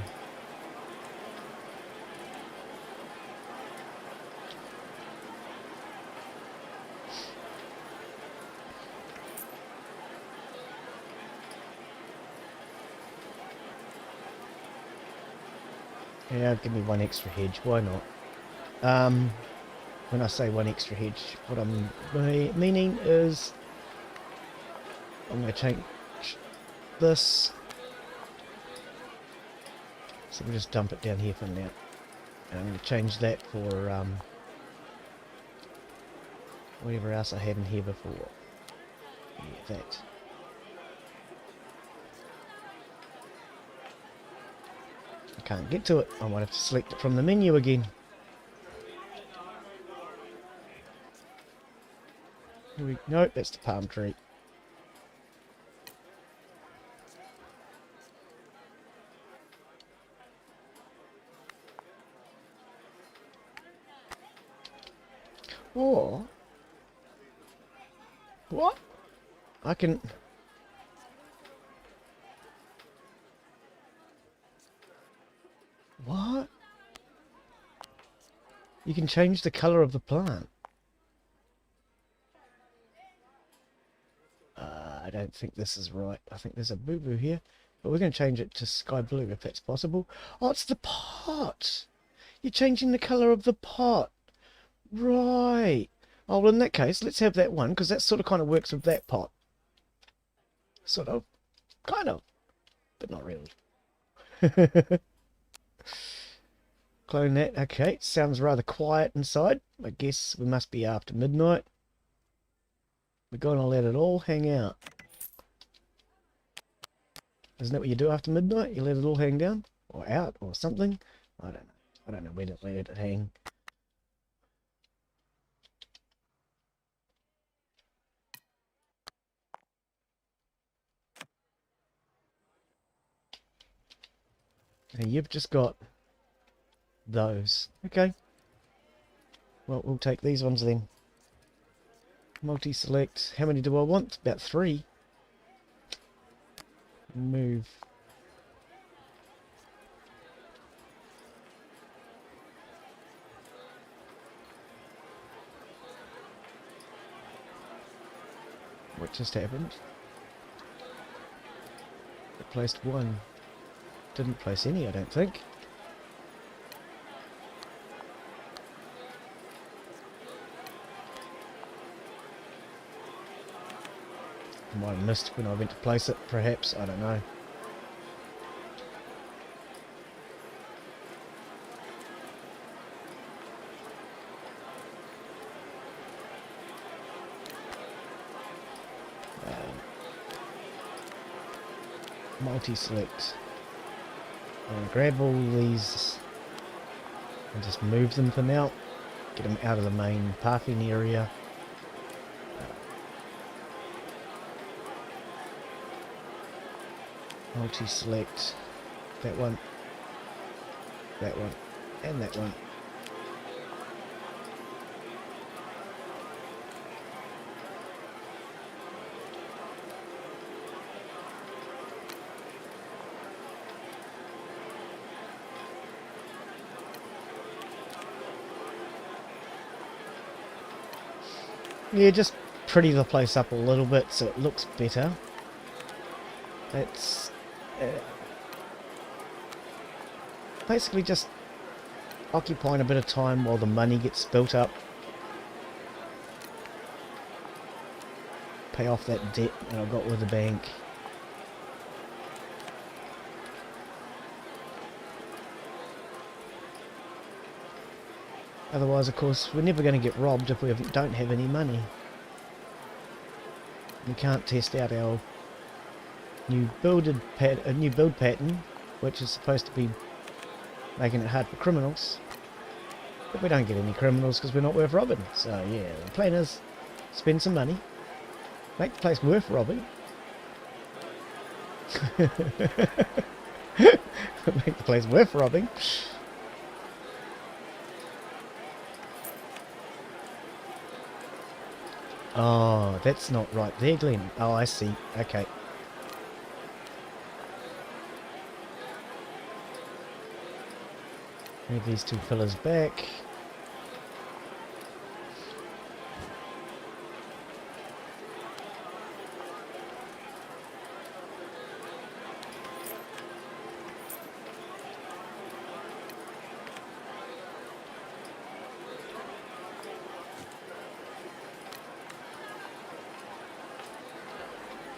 Yeah, give me one extra hedge. Why not? When I say one extra hedge, what I'm meaning is I'm going to change this. So we'll just dump it down here for now. And I'm going to change that for whatever else I had in here before. Yeah, that. I can't get to it. I might have to select it from the menu again. Nope, that's the palm tree. Or what? I can. What? You can change the color of the plant. I don't think this is right. I think there's a boo-boo here. But we're going to change it to sky blue if that's possible. Oh, it's the pot! You're changing the colour of the pot. Right. Oh, well, in that case, let's have that one, because that sort of kind of works with that pot. Sort of. Kind of. But not really. Clone that. Okay, sounds rather quiet inside. I guess we must be after midnight. We're going to let it all hang out. Isn't that what you do after midnight? You let it all hang down? Or out? Or something? I don't know. I don't know when to let it hang. And you've just got those. Okay. Well, we'll take these ones then. Multi-select. How many do I want? About 3. Move. What just happened? It placed 1. Didn't place any, I don't think. I might have missed when I went to place it, perhaps. I don't know. Multi-select. I'm going to grab all these and just move them for now. Get them out of the main parking area. Multi-select that one, and that one. Yeah, just pretty the place up a little bit so it looks better. That's basically just occupying a bit of time while the money gets built up. Pay off that debt that I got with the bank. Otherwise, of course, we're never going to get robbed if we don't have any money. We can't test out our new build pattern, which is supposed to be making it hard for criminals. But we don't get any criminals because we're not worth robbing. So yeah, the plan is spend some money, make the place worth robbing. Make the place worth robbing. Oh, that's not right there, Glen. Oh, I see. Okay. Move these two pillars back.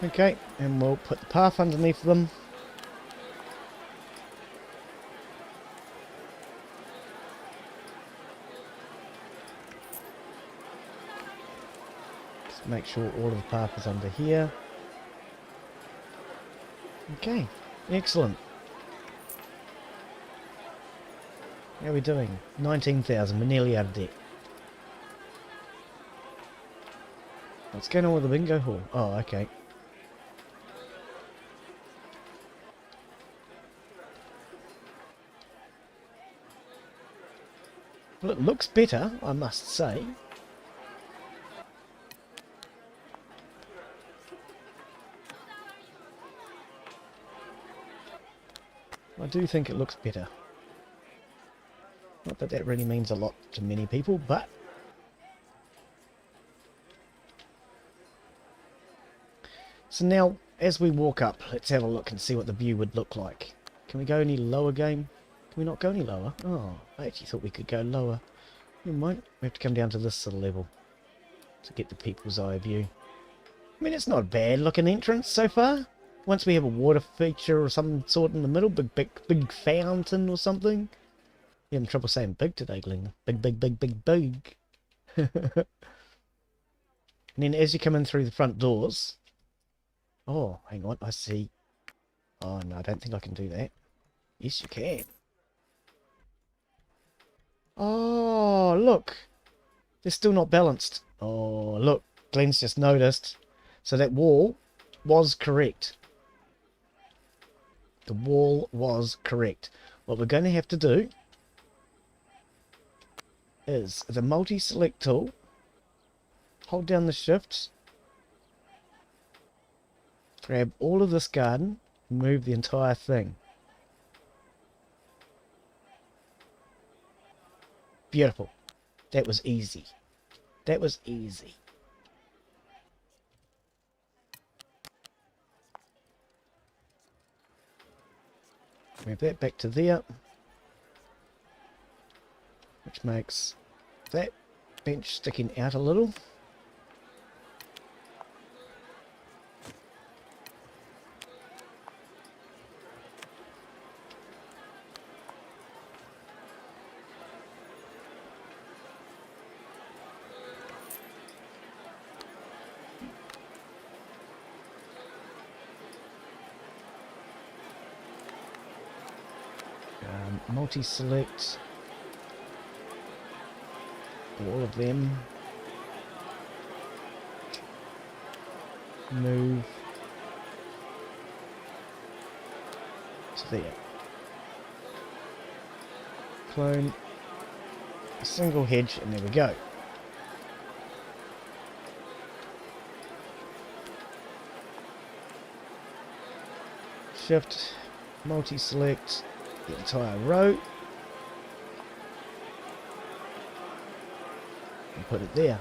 Okay, and we'll put the path underneath them. Just make sure all of the path is under here. Okay, excellent. How are we doing? 19,000, we're nearly out of debt. What's going on with the bingo hall? Oh, okay. Well, it looks better, I must say. I do think it looks better. Not that that really means a lot to many people, but... So now, as we walk up, let's have a look and see what the view would look like. Can we go any lower, game? Can we not go any lower? Oh, I actually thought we could go lower. Never mind, we have to come down to this sort of level to get the people's eye view. I mean, it's not a bad looking entrance so far. Once we have a water feature or some sort in the middle, big fountain or something. You're having trouble saying big today, Glen. Big. And then as you come in through the front doors... Oh, hang on, I see. Oh no, I don't think I can do that. Yes, you can. Oh, look. They're still not balanced. Oh, look. Glen's just noticed. So that wall was correct. The wall was correct. What we're going to have to do is the multi-select tool. Hold down the shift. Grab all of this garden. And move the entire thing. Beautiful. That was easy. That was easy. Move that back to there. Which makes that bench sticking out a little. Multi-select all of them, move to there, clone a single hedge, and there we go. Shift, multi-select the entire row and put it there.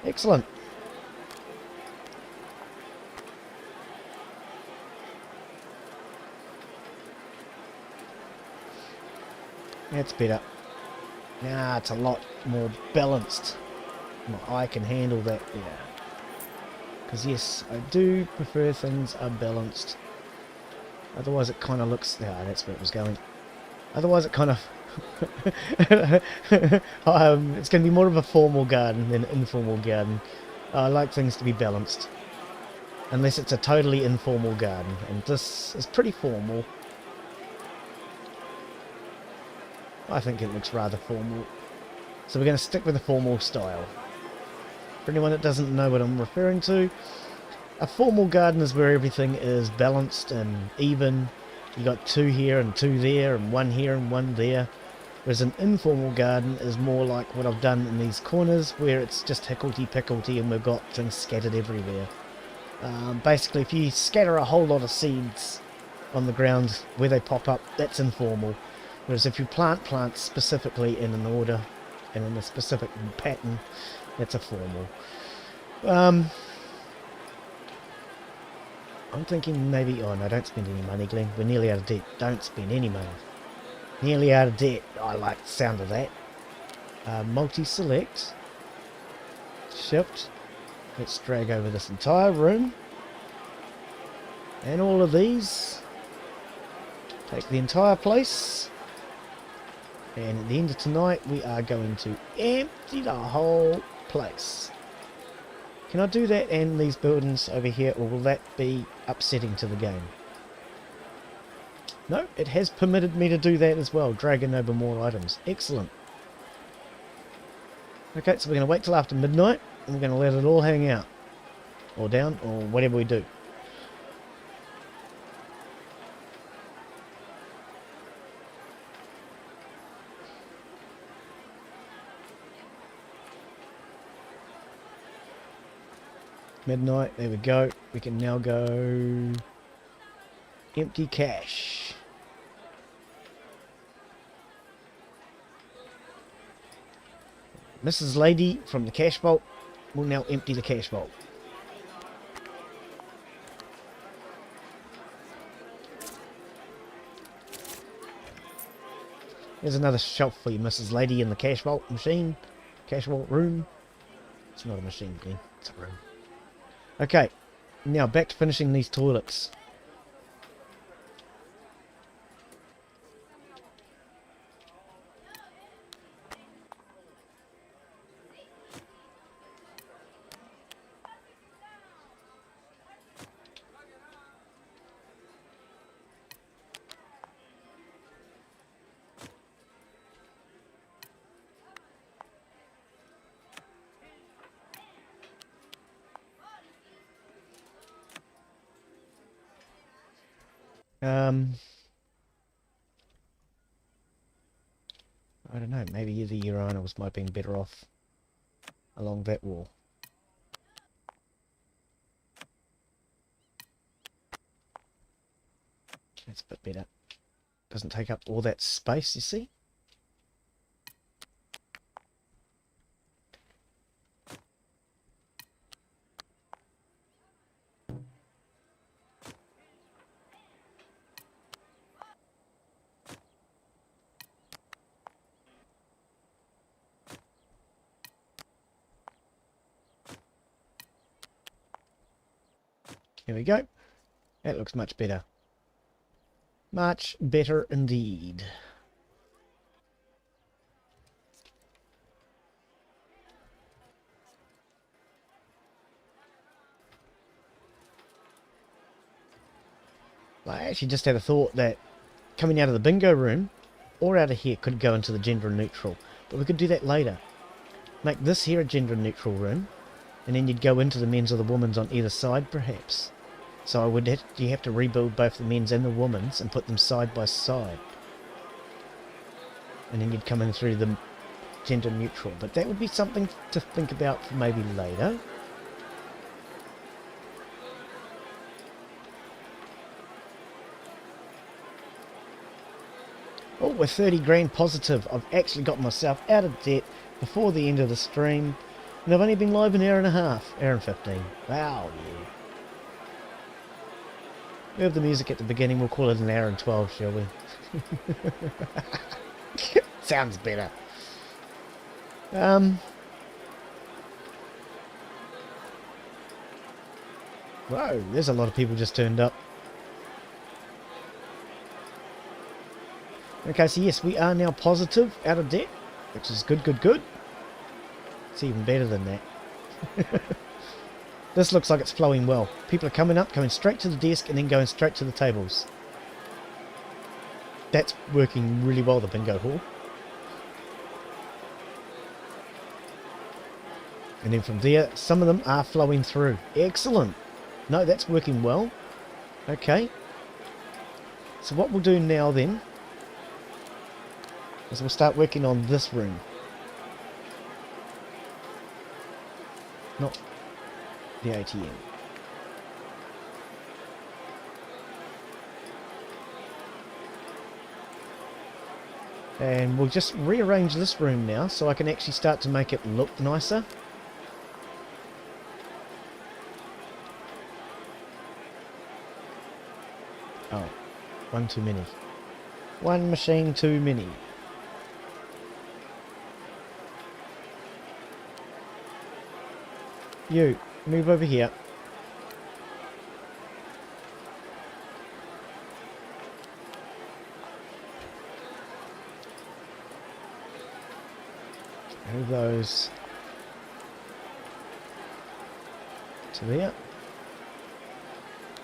Excellent. That's better. Now it's a lot more balanced. My eye can handle that better. Because yes, I do prefer things are balanced. Otherwise it kind of looks... Yeah, that's where it was going. Otherwise it kind of It's going to be more of a formal garden than an informal garden. I like things to be balanced. Unless it's a totally informal garden. And this is pretty formal. I think it looks rather formal. So we're going to stick with the formal style. For anyone that doesn't know what I'm referring to, a formal garden is where everything is balanced and even. You got 2 here and 2 there and 1 here and 1 there. Whereas an informal garden is more like what I've done in these corners, where it's just hickledy-pickledy and we've got things scattered everywhere. Basically, if you scatter a whole lot of seeds on the ground where they pop up, that's informal. Whereas if you plant plants specifically in an order and in a specific pattern, that's a formal. I'm thinking maybe... Oh no, don't spend any money, Glen. We're nearly out of debt. Don't spend any money. Nearly out of debt. I like the sound of that. Multi-select. Shift. Let's drag over this entire room. And all of these. Take the entire place. And at the end of tonight, we are going to empty the whole place. Can I do that and these buildings over here, or will that be upsetting to the game? No, it has permitted me to do that as well, dragging over more items. Excellent. Okay, so we're going to wait till after midnight, and we're going to let it all hang out. Or down, or whatever we do. Midnight, there we go. We can now go empty cache. Mrs. Lady from the cash vault will now empty the cash vault. There's another shelf for you, Mrs. Lady, in the cash vault machine. Cash vault room. It's not a machine, Glen. It's a room. Okay, now back to finishing these toilets. I don't know, maybe the urinals might have been better off along that wall. That's a bit better. Doesn't take up all that space, you see? Here we go. That looks much better. Much better indeed. I actually just had a thought that coming out of the bingo room or out of here could go into the gender neutral. But we could do that later. Make this here a gender neutral room, and then you'd go into the men's or the women's on either side perhaps. So you have to rebuild both the men's and the women's and put them side by side. And then you'd come in through the gender neutral. But that would be something to think about for maybe later. Oh, we're 30 grand positive. I've actually got myself out of debt before the end of the stream. And I've only been live an hour and a half. Hour and 15. Wow, yeah. We have the music at the beginning. We'll call it an hour and 12, shall we? Sounds better. Whoa, there's a lot of people just turned up. Okay, so yes, we are now positive out of debt, which is good, good, good. It's even better than that. This looks like it's flowing well. People are coming up, coming straight to the desk, and then going straight to the tables. That's working really well, the bingo hall. And then from there, some of them are flowing through. Excellent. No, that's working well. Okay. So what we'll do now then is we'll start working on this room. Not the ATM. And we'll just rearrange this room now so I can actually start to make it look nicer. Oh, one too many. One machine too many. You, move over here. Move those to there.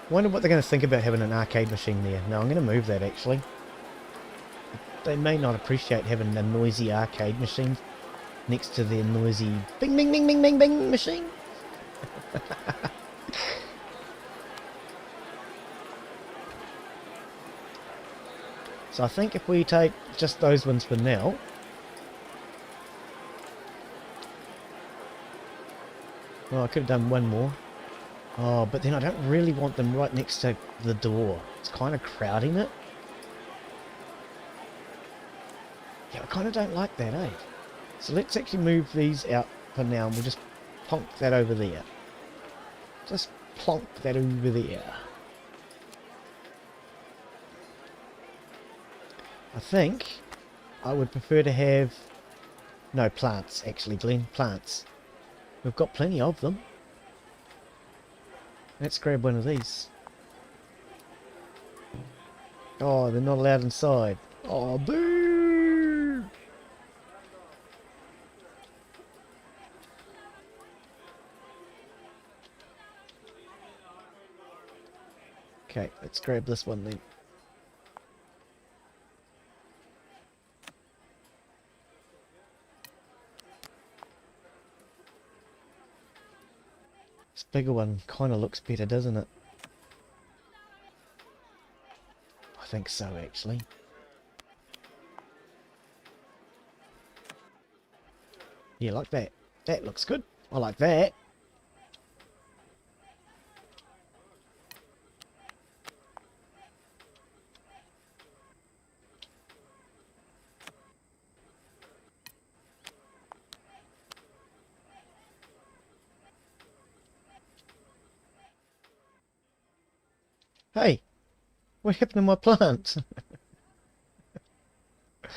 Wonder what they're going to think about having an arcade machine there. No, I'm going to move that actually. They may not appreciate having a noisy arcade machine next to their noisy bing bing bing bing bing bing machine. So I think if we take just those ones for now. Well, I could have done one more. Oh, but then I don't really want them right next to the door. It's kind of crowding it. Yeah, I kind of don't like that, eh? So let's actually move these out for now, and we'll just plonk that over there. Just plonk that over there. I think I would prefer to have... No, plants, actually, Glen. Plants. We've got plenty of them. Let's grab one of these. Oh, they're not allowed inside. Oh, boo! Okay, let's grab this one then. This bigger one kind of looks better, doesn't it? I think so, actually. Yeah, like that. That looks good. I like that. Hey, what happened to my plant? Did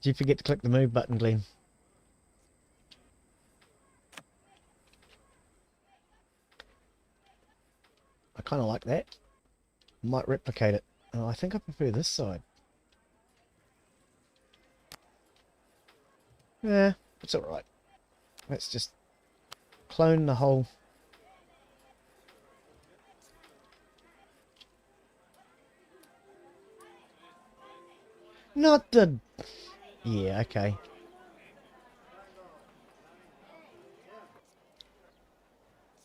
you forget to click the move button, Glen? I kind of like that. Might replicate it. Oh, I think I prefer this side. Yeah, it's alright. Let's just clone the whole... Not the... Yeah, okay.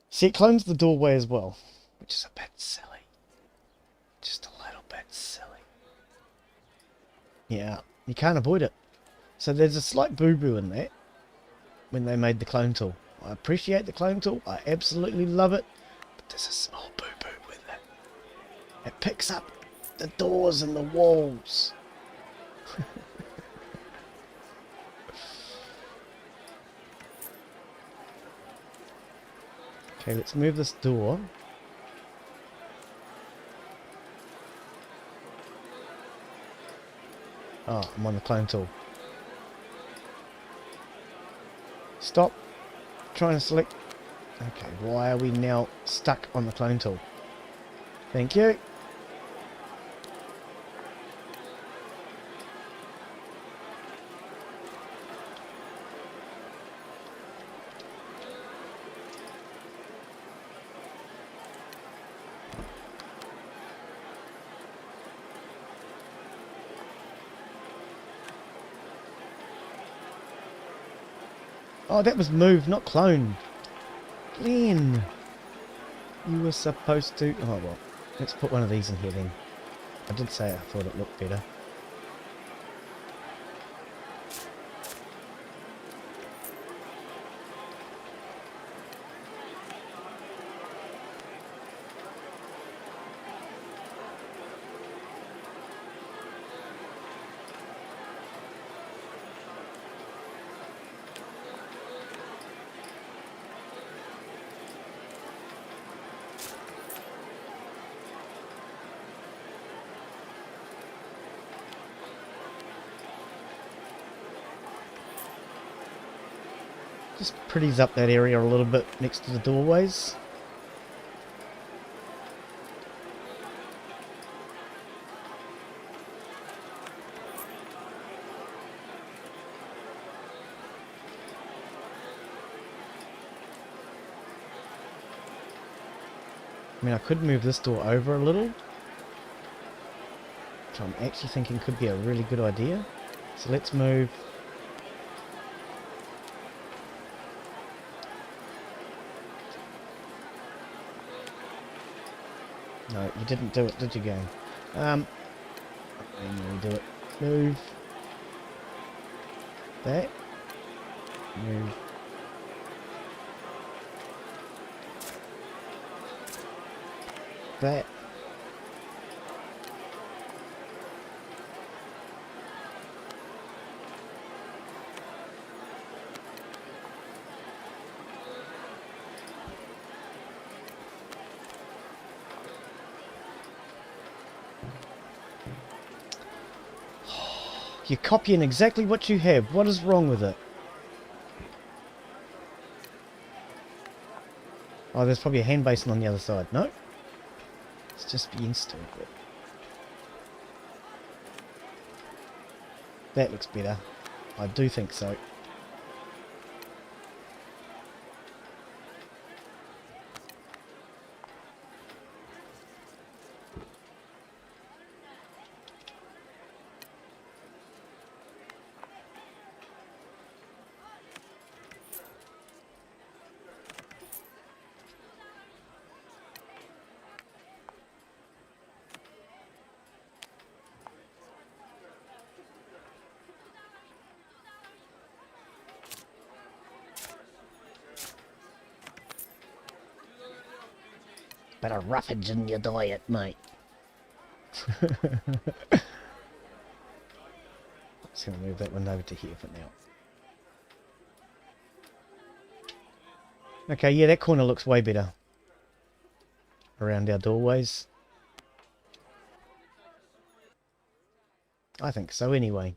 See, it clones the doorway as well, which is a bit silly. Just a little bit silly. Yeah, you can't avoid it. So there's a slight boo-boo in that when they made the clone tool. I appreciate the clone tool. I absolutely love it. But there's a small boo-boo with it. It picks up the doors and the walls. Okay, let's move this door. Oh, I'm on the clone tool. Stop trying to select. Okay, why are we now stuck on the clone tool? Thank you. Oh, that was moved, not cloned. Glen, you were supposed to... Oh, well, let's put one of these in here then. I did say I thought it looked better. Just pretties up that area a little bit next to the doorways. I mean, I could move this door over a little, which I'm actually thinking could be a really good idea. So let's move... No, you didn't do it, did you, game? Manually do it. Move. That. Move. That. You're copying exactly what you have. What is wrong with it? Oh, there's probably a hand basin on the other side. No? It's just being stupid. That looks better. I do think so. Bit of roughage in your diet, mate. Just going to move that one over to here for now. Okay, yeah, that corner looks way better. Around our doorways. I think so anyway.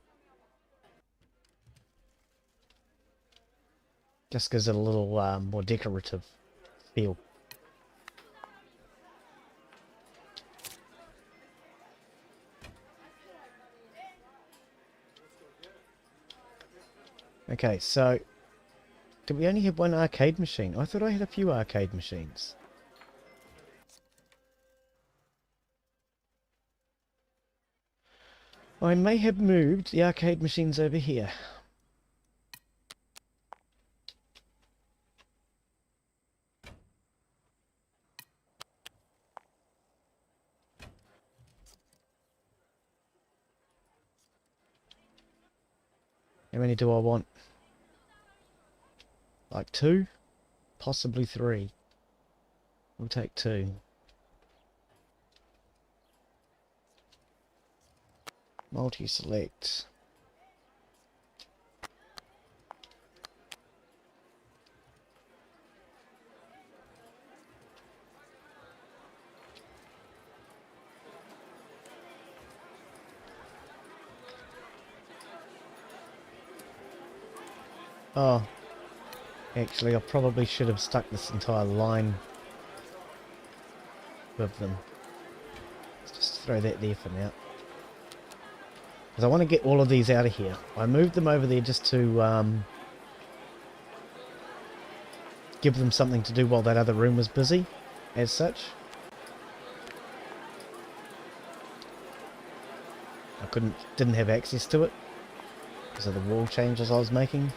Just gives it a little more decorative feel. Okay, so did we only have one arcade machine? I thought I had a few arcade machines. I may have moved the arcade machines over here. How many do I want? Like 2? Possibly 3. We'll take 2. Multi-select. Oh, actually I probably should have stuck this entire line with them. Let's just throw that there for now. Because I want to get all of these out of here. I moved them over there just to give them something to do while that other room was busy, as such. I didn't have access to it because of the wall changes I was making.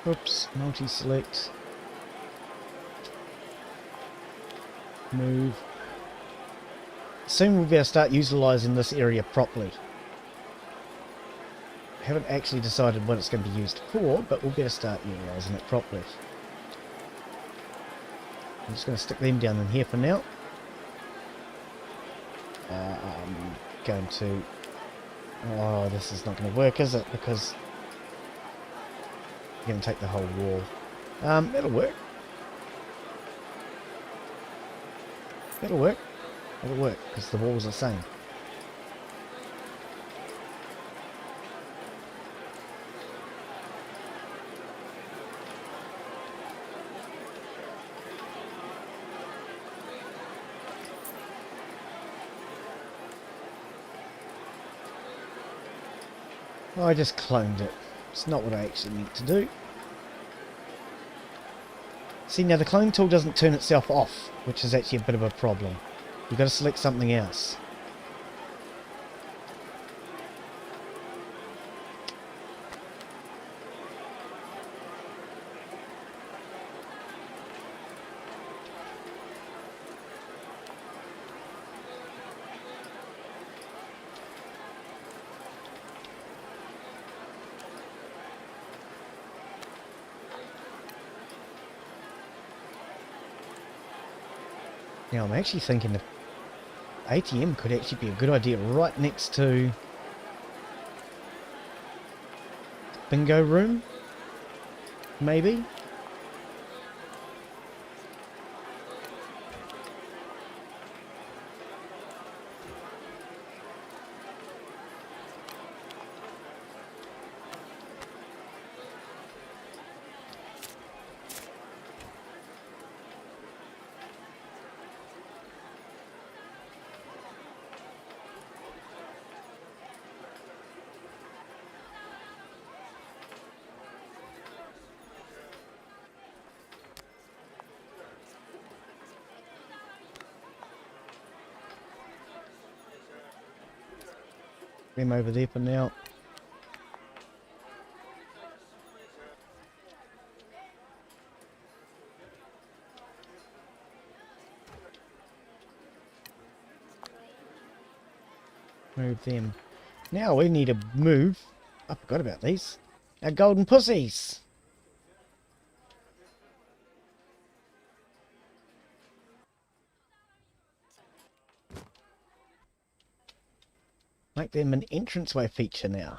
Oops, multi-select. Move. Soon we'll be able to start utilising this area properly. Haven't actually decided what it's going to be used for, but we'll be able to start utilising it properly. I'm just going to stick them down in here for now. I'm going to... Oh, this is not going to work, is it? Because you're going to take the whole wall. That'll work. That'll work. That'll work, because the wall's the same. Oh, I just cloned it. It's not what I actually meant to do. See, now the clone tool doesn't turn itself off, which is actually a bit of a problem. You've got to select something else. Now I'm actually thinking the ATM could actually be a good idea right next to bingo room, maybe. Them over there for now. Move them. Now we need to move. I forgot about these. Our golden pussies. Make them an entranceway feature now.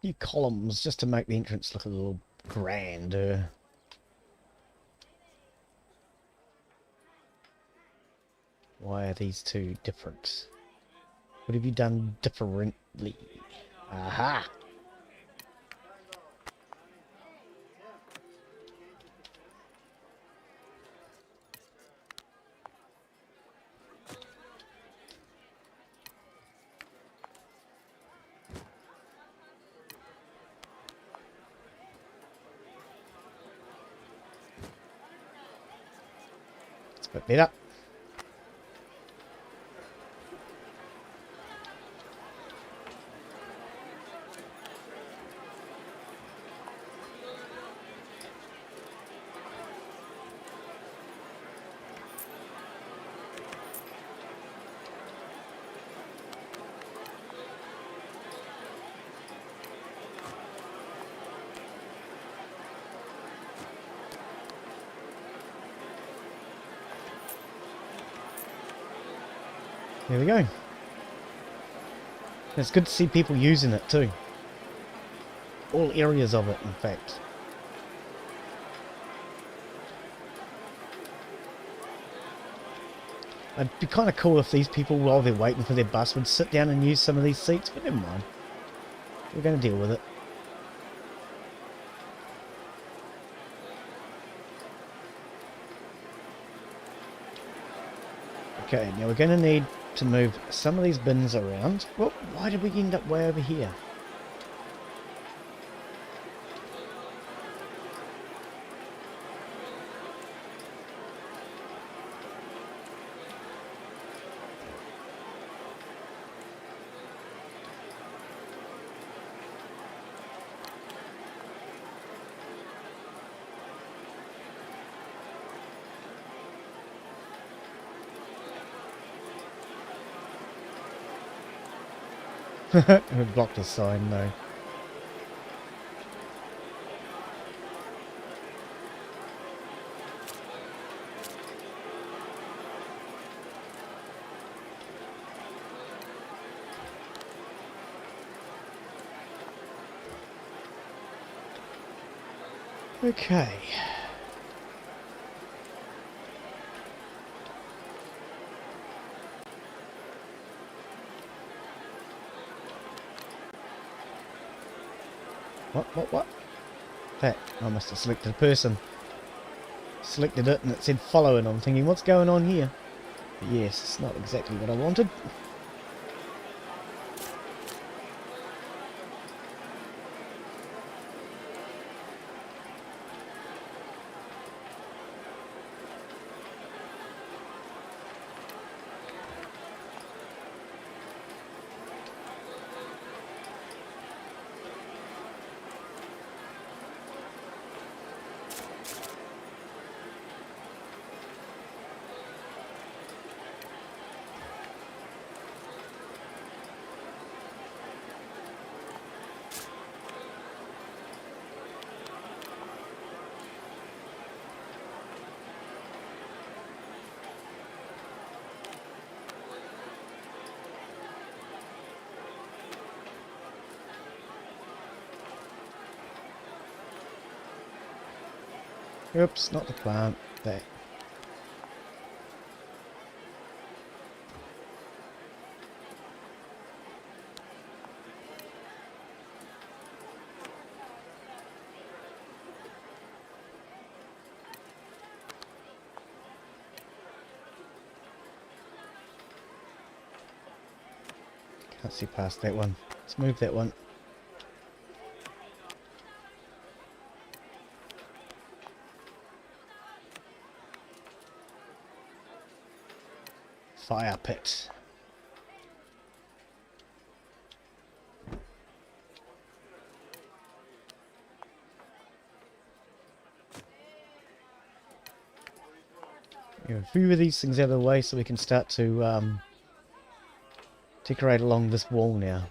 Few columns just to make the entrance look a little grander. Why are these two different? What have you done differently? Aha! Put that up. There we go. It's good to see people using it too. All areas of it, in fact. It'd be kind of cool if these people, while they're waiting for their bus, would sit down and use some of these seats, but never mind. We're going to deal with it. Okay, now we're going to need to move some of these bins around. Well, why did we end up way over here? We blocked a sign though. Okay. What? That, I must have selected a person. Selected it and it said follow, and I'm thinking, what's going on here? But yes, it's not exactly what I wanted. Oops, not the plant. There. Can't see past that one. Let's move that one. Fire pit. A few of these things out of the way so we can start to decorate along this wall now.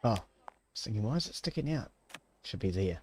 Oh, I was thinking, why is it sticking out? Should be there.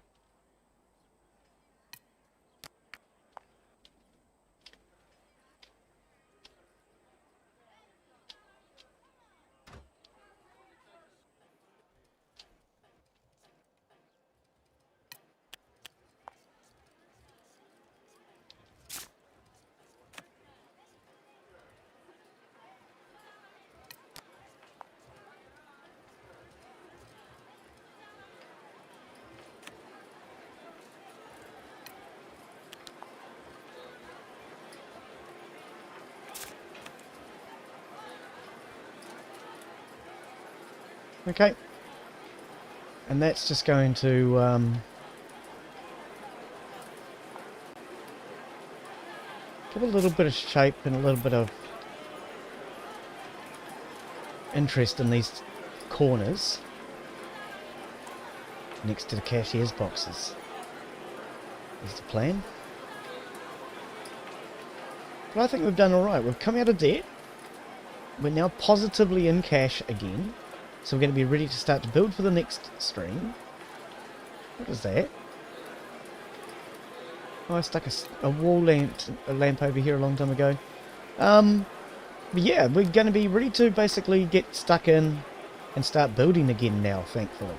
Okay, and that's just going to give a little bit of shape and a little bit of interest in these corners. next to the cashier's boxes. Is the plan. But I think we've done alright. We've come out of debt. We're now positively in cash again. So we're going to be ready to start to build for the next stream. What is that? Oh, I stuck a wall lamp over here a long time ago. But yeah, we're going to be ready to basically get stuck in and start building again now, thankfully.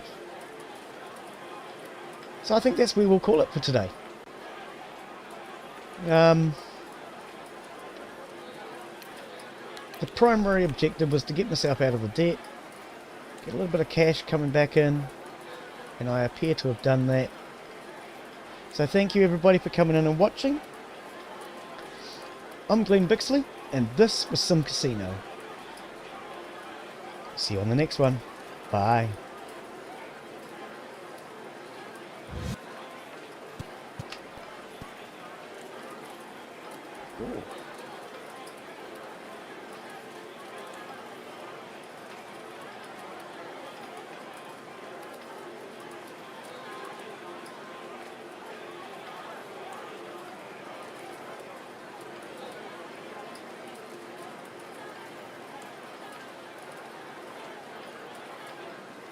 So I think that's where we'll call it for today. The primary objective was to get myself out of the debt, get a little bit of cash coming back in, and I appear to have done that. So thank you everybody for coming in and watching. I'm Glen Bixley, and this was SimCasino. See you on the next one. Bye. Ooh.